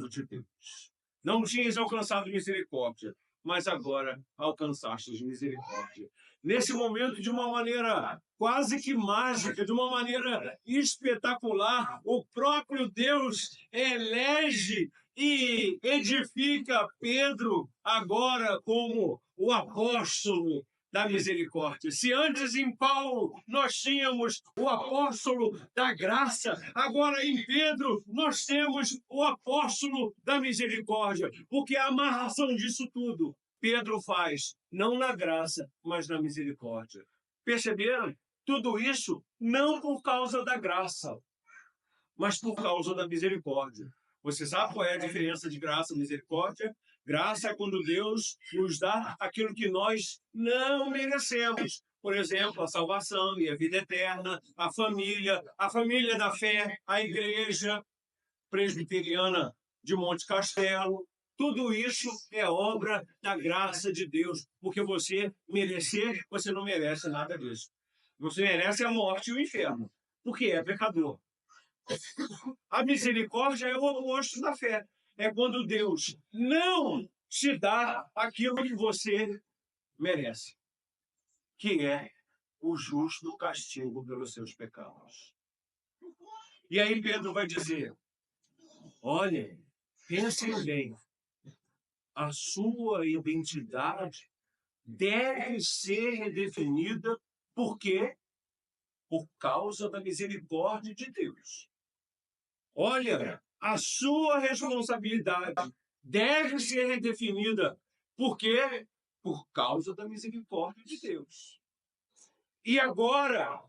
de Deus. Não tinhas alcançado misericórdia, mas agora alcançastes misericórdia. Nesse momento, de uma maneira quase que mágica, de uma maneira espetacular, o próprio Deus elege e edifica Pedro agora como o apóstolo da misericórdia. Se antes em Paulo nós tínhamos o apóstolo da graça, agora em Pedro nós temos o apóstolo da misericórdia, porque a amarração disso tudo Pedro faz, não na graça, mas na misericórdia. Perceberam? Tudo isso não por causa da graça, mas por causa da misericórdia. Você sabe qual é a diferença de graça e misericórdia? Graça é quando Deus nos dá aquilo que nós não merecemos. Por exemplo, a salvação e a vida eterna, a família da fé, a igreja presbiteriana de Monte Castelo. Tudo isso é obra da graça de Deus, porque você não merece nada disso. Você merece a morte e o inferno, porque é pecador. A misericórdia é o oposto da fé. É quando Deus não te dá aquilo que você merece, que é o justo castigo pelos seus pecados. E aí Pedro vai dizer, olha, pensem bem, a sua identidade deve ser redefinida, por quê? Por causa da misericórdia de Deus. Olha, a sua responsabilidade deve ser redefinida. Por quê? Por causa da misericórdia de Deus. E agora,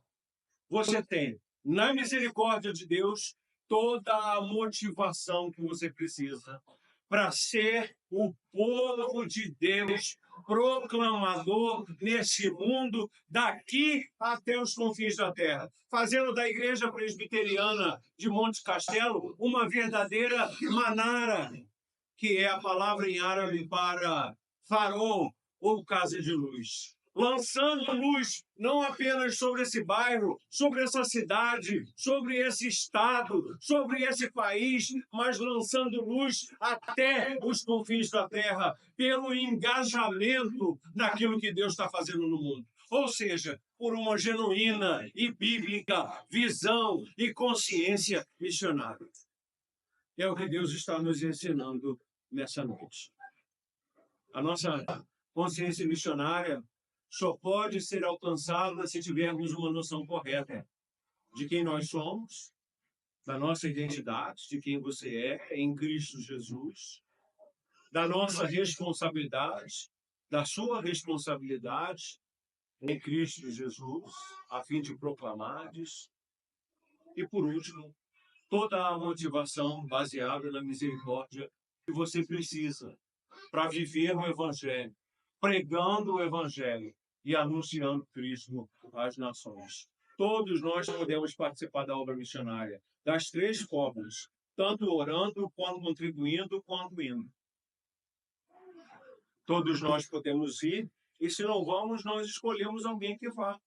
você tem, na misericórdia de Deus, toda a motivação que você precisa para ser o povo de Deus, proclamador nesse mundo, daqui até os confins da terra, fazendo da Igreja Presbiteriana de Monte Castelo uma verdadeira manara, que é a palavra em árabe para farol ou casa de luz. Lançando luz não apenas sobre esse bairro, sobre essa cidade, sobre esse estado, sobre esse país, mas lançando luz até os confins da terra, pelo engajamento naquilo que Deus está fazendo no mundo. Ou seja, por uma genuína e bíblica visão e consciência missionária. É o que Deus está nos ensinando nessa noite. A nossa consciência missionária só pode ser alcançada se tivermos uma noção correta de quem nós somos, da nossa identidade, de quem você é em Cristo Jesus, da nossa responsabilidade, da sua responsabilidade em Cristo Jesus, a fim de proclamares. E, por último, toda a motivação baseada na misericórdia que você precisa para viver o Evangelho, pregando o Evangelho e anunciando Cristo às nações. Todos nós podemos participar da obra missionária, das três formas, tanto orando, quanto contribuindo, quanto indo. Todos nós podemos ir, e se não vamos, nós escolhemos alguém que vá.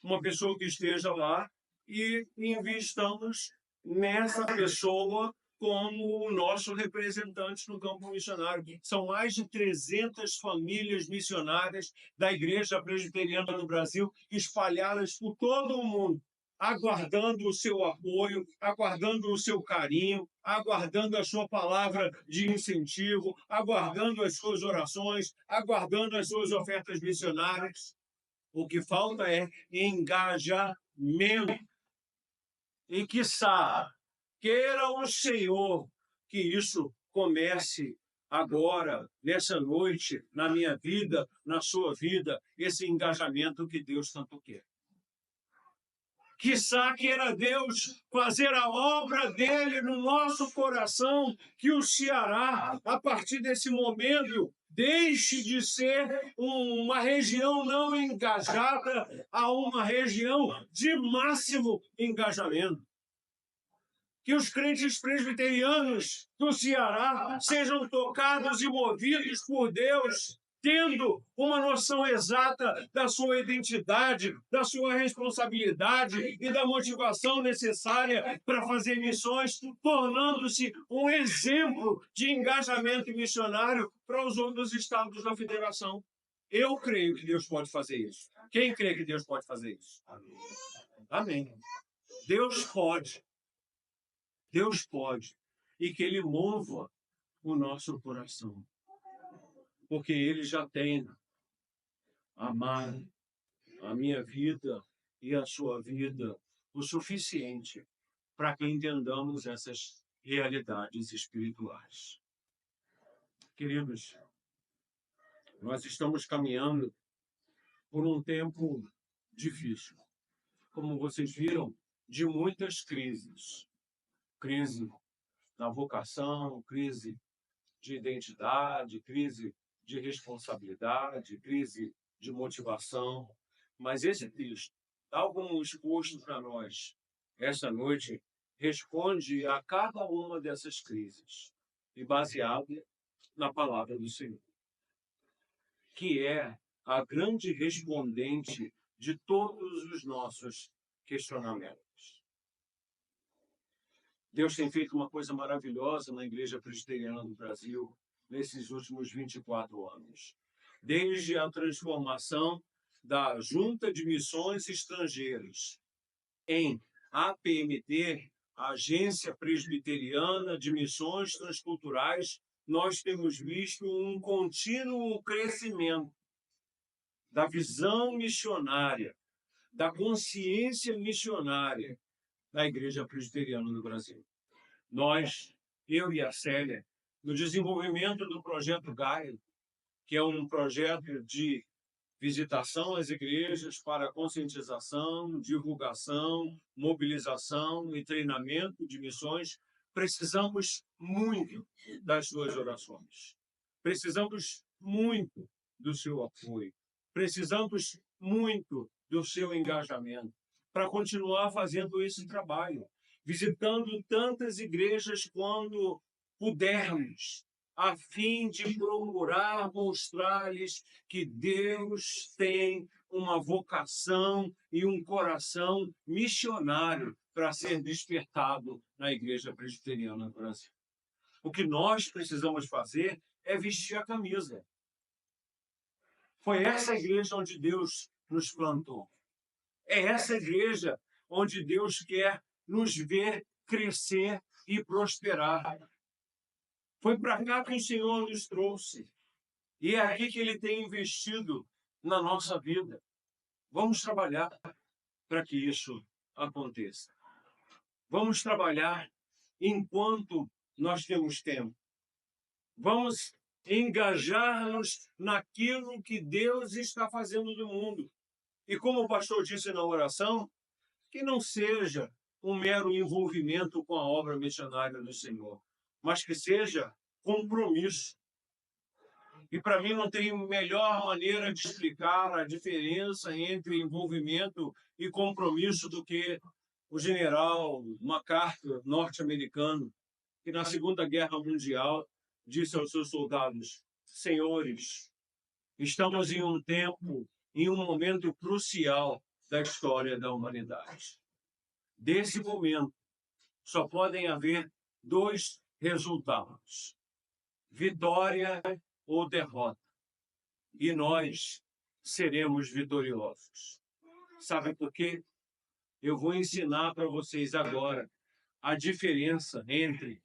Uma pessoa que esteja lá e investamos nessa pessoa como o nosso representante no campo missionário. São mais de 300 famílias missionárias da Igreja Presbiteriana do Brasil, espalhadas por todo o mundo, aguardando o seu apoio, aguardando o seu carinho, aguardando a sua palavra de incentivo, aguardando as suas orações, aguardando as suas ofertas missionárias. O que falta é engajamento. E quiçá, queira o Senhor que isso comece agora, nessa noite, na minha vida, na sua vida, esse engajamento que Deus tanto quer. Quiçá queira Deus fazer a obra dele no nosso coração, que o Ceará, a partir desse momento, deixe de ser uma região não engajada a uma região de máximo engajamento. Que os crentes presbiterianos do Ceará sejam tocados e movidos por Deus tendo uma noção exata da sua identidade, da sua responsabilidade e da motivação necessária para fazer missões, tornando-se um exemplo de engajamento missionário para os outros estados da federação. Eu creio que Deus pode fazer isso. Quem crê que Deus pode fazer isso? Amém. Amém. Deus pode. Deus pode. E que Ele mova o nosso coração. Porque Ele já tem amado a minha vida e a sua vida o suficiente para que entendamos essas realidades espirituais. Queridos, nós estamos caminhando por um tempo difícil. Como vocês viram, de muitas crises. Crise na vocação, crise de identidade, crise de responsabilidade, crise de motivação. Mas esse texto, tal como exposto para nós essa noite, responde a cada uma dessas crises e baseado na palavra do Senhor, que é a grande respondente de todos os nossos questionamentos. Deus tem feito uma coisa maravilhosa na Igreja Presbiteriana do Brasil nesses últimos 24 anos. Desde a transformação da Junta de Missões Estrangeiras em APMT, Agência Presbiteriana de Missões Transculturais, nós temos visto um contínuo crescimento da visão missionária, da consciência missionária na Igreja Presbiteriana do Brasil. Nós, eu e a Célia, no desenvolvimento do projeto Gaia, que é um projeto de visitação às igrejas para conscientização, divulgação, mobilização e treinamento de missões, precisamos muito das suas orações. Precisamos muito do seu apoio. Precisamos muito do seu engajamento para continuar fazendo esse trabalho, visitando tantas igrejas quando pudermos, a fim de procurar mostrar-lhes que Deus tem uma vocação e um coração missionário para ser despertado na Igreja Presbiteriana do Brasil. O que nós precisamos fazer é vestir a camisa. Foi essa igreja onde Deus nos plantou. É essa igreja onde Deus quer nos ver crescer e prosperar. Foi para cá que o Senhor nos trouxe. E é aqui que Ele tem investido na nossa vida. Vamos trabalhar para que isso aconteça. Vamos trabalhar enquanto nós temos tempo. Vamos engajar-nos naquilo que Deus está fazendo no mundo. E como o pastor disse na oração, que não seja um mero envolvimento com a obra missionária do Senhor, mas que seja compromisso. E para mim não tem melhor maneira de explicar a diferença entre envolvimento e compromisso do que o general MacArthur, norte-americano, que na Segunda Guerra Mundial disse aos seus soldados: senhores, estamos em um tempo, em um momento crucial da história da humanidade. Desse momento, só podem haver dois resultados: vitória ou derrota. E nós seremos vitoriosos. Sabe por quê? Eu vou ensinar para vocês agora a diferença entre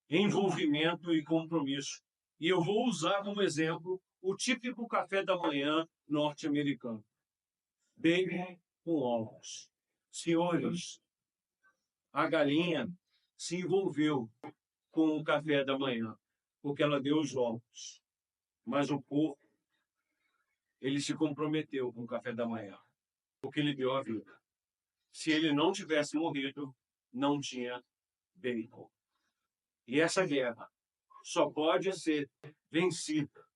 envolvimento e compromisso. E eu vou usar como exemplo o típico café da manhã norte-americano. Bacon com ovos. Senhores, a galinha se envolveu com o café da manhã, porque ela deu os ovos. Mas o porco, ele se comprometeu com o café da manhã, porque ele deu a vida. Se ele não tivesse morrido, não tinha bacon. E essa guerra só pode ser vencida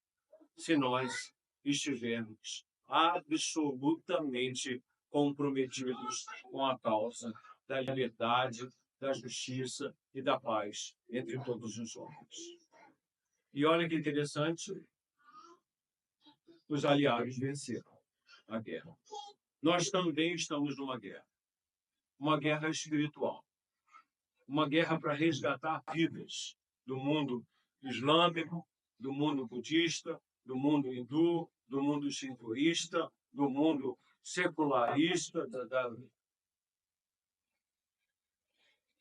se nós estivermos absolutamente comprometidos com a causa da liberdade, da justiça e da paz entre todos os homens. E olha que interessante, os aliados venceram a guerra. Nós também estamos numa guerra espiritual, uma guerra para resgatar vidas do mundo islâmico, do mundo budista, do mundo hindu, do mundo shintoísta, do mundo secularista.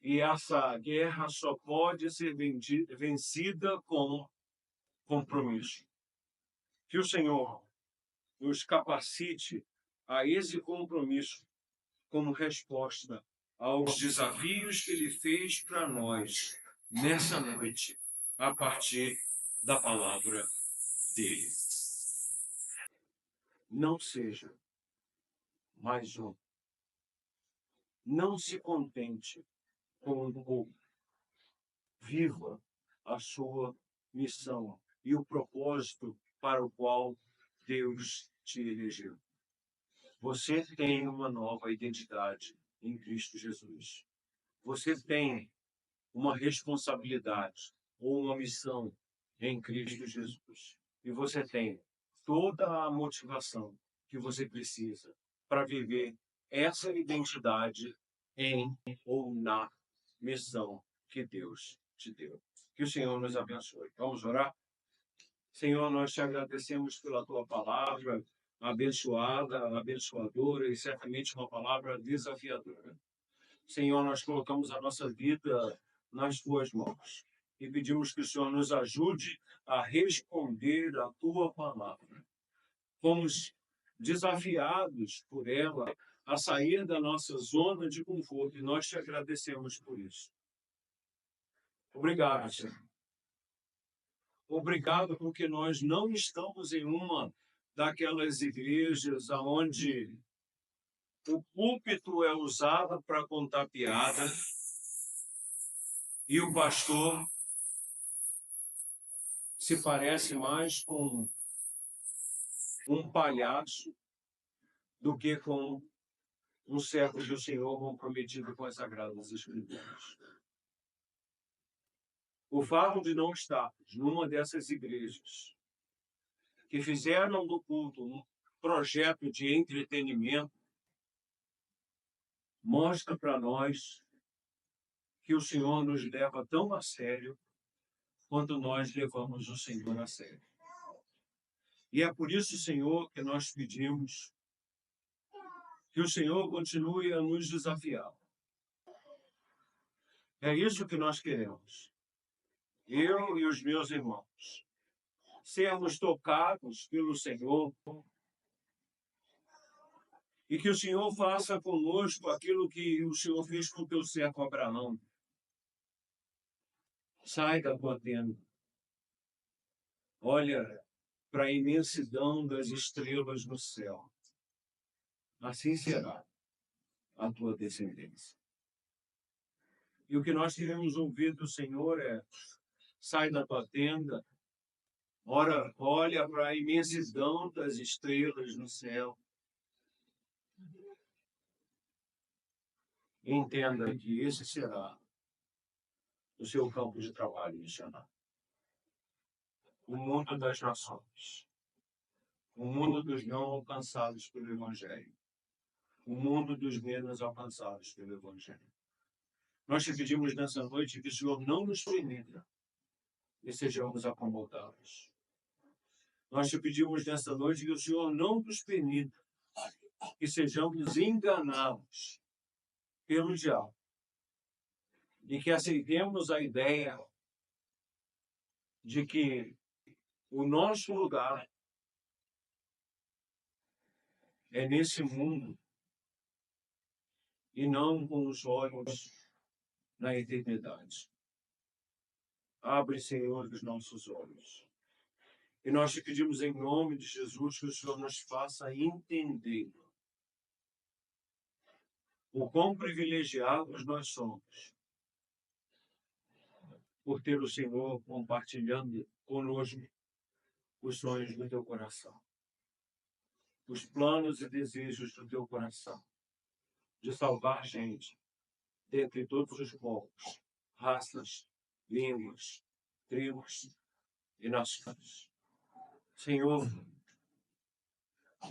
E essa guerra só pode ser vencida com compromisso. Que o Senhor nos capacite a esse compromisso como resposta aos desafios que Ele fez para nós nessa noite, a partir da palavra dele. Não seja mais um. Não se contente com um pouco. Viva a sua missão e o propósito para o qual Deus te elegeu. Você tem uma nova identidade em Cristo Jesus. Você tem uma responsabilidade ou uma missão em Cristo Jesus. E você tem toda a motivação que você precisa para viver essa identidade em ou na missão que Deus te deu. Que o Senhor nos abençoe. Vamos orar? Senhor, nós te agradecemos pela tua palavra abençoada, abençoadora e certamente uma palavra desafiadora. Senhor, nós colocamos a nossa vida nas tuas mãos e pedimos que o Senhor nos ajude a responder à tua palavra. Fomos desafiados por ela a sair da nossa zona de conforto e nós te agradecemos por isso. Obrigado, Senhor. Obrigado porque nós não estamos em uma daquelas igrejas onde o púlpito é usado para contar piada e o pastor se parece mais com um palhaço do que com um servo do Senhor comprometido com as Sagradas Escrituras. O fato de não estarmos numa dessas igrejas que fizeram do culto um projeto de entretenimento mostra para nós que o Senhor nos leva tão a sério quanto nós levamos o Senhor a sério. E é por isso, Senhor, que nós pedimos que o Senhor continue a nos desafiar. É isso que nós queremos. Eu e os meus irmãos, sermos tocados pelo Senhor e que o Senhor faça conosco aquilo que o Senhor fez com o teu servo Abraão. Sai da tua tenda. Olha para a imensidão das estrelas no céu. Assim será a tua descendência. E o que nós queremos ouvir do Senhor é: sai da tua tenda, olha para a imensidão das estrelas no céu. Entenda que esse será o seu campo de trabalho missionário. O mundo das nações. O mundo dos não alcançados pelo Evangelho. O mundo dos menos alcançados pelo Evangelho. Nós te pedimos nessa noite que o Senhor não nos permita e sejamos acomodados. Nós te pedimos nessa noite que o Senhor não nos permita que sejamos enganados pelo diabo e que aceitemos a ideia de que o nosso lugar é nesse mundo e não com os olhos na eternidade. Abre, Senhor, os nossos olhos. E nós te pedimos em nome de Jesus que o Senhor nos faça entender o quão privilegiados nós somos por ter o Senhor compartilhando conosco os sonhos do teu coração, os planos e desejos do teu coração, de salvar gente dentre todos os povos, raças, línguas, tribos e nações. Senhor,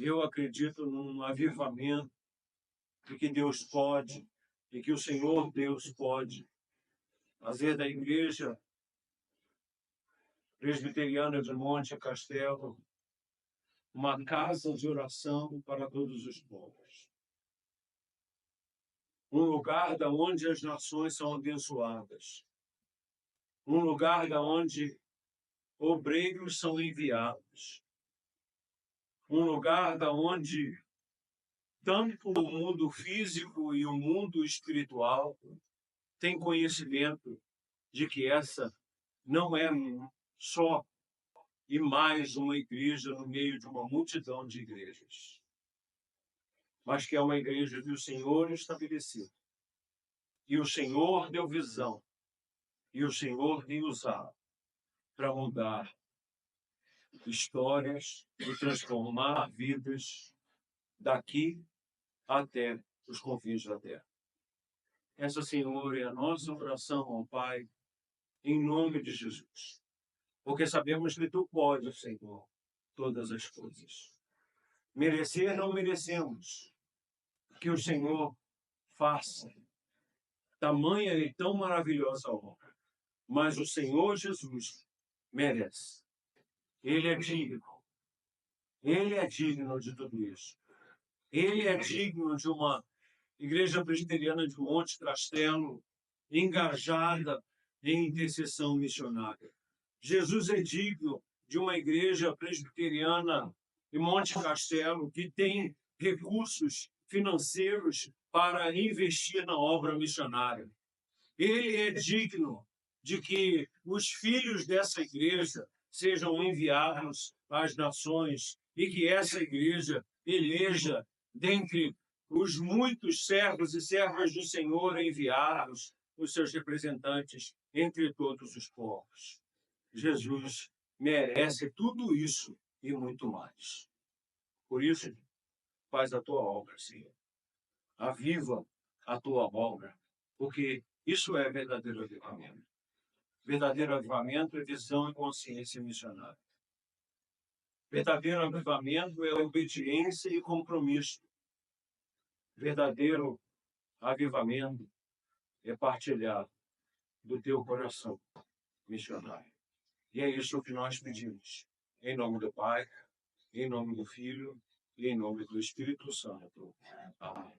Eu acredito num avivamento de que Deus pode, e que o Senhor Deus pode fazer da Igreja Presbiteriana de Monte Castelo uma casa de oração para todos os povos. Um lugar da onde as nações são abençoadas. Um lugar da onde obreiros são enviados. Um lugar da onde tanto o mundo físico e o mundo espiritual têm conhecimento de que essa não é só e mais uma igreja no meio de uma multidão de igrejas, mas que é uma igreja que o Senhor estabeleceu. E o Senhor deu visão. E o Senhor tem usado para mudar histórias e transformar vidas daqui até os confins da terra. Essa, Senhor, é a nossa oração ao Pai, em nome de Jesus. Porque sabemos que Tu podes, Senhor, todas as coisas. Merecer não merecemos. Que o Senhor faça tamanha e tão maravilhosa obra. Mas o Senhor Jesus merece. Ele é digno. Ele é digno de tudo isso. Ele é digno de uma igreja presbiteriana de Monte Castelo engajada em intercessão missionária. Jesus é digno de uma igreja presbiteriana de Monte Castelo que tem recursos financeiros para investir na obra missionária. Ele é digno de que os filhos dessa igreja sejam enviados às nações e que essa igreja eleja dentre os muitos servos e servas do Senhor enviados os seus representantes entre todos os povos. Jesus merece tudo isso e muito mais. Por isso, faz a tua obra, Senhor. Aviva a tua obra, porque isso é verdadeiro avivamento. Verdadeiro avivamento é visão e consciência missionária. Verdadeiro avivamento é obediência e compromisso. Verdadeiro avivamento é partilhar do teu coração missionário. E é isso que nós pedimos. Em nome do Pai, em nome do Filho e em nome do Espírito Santo. Amém.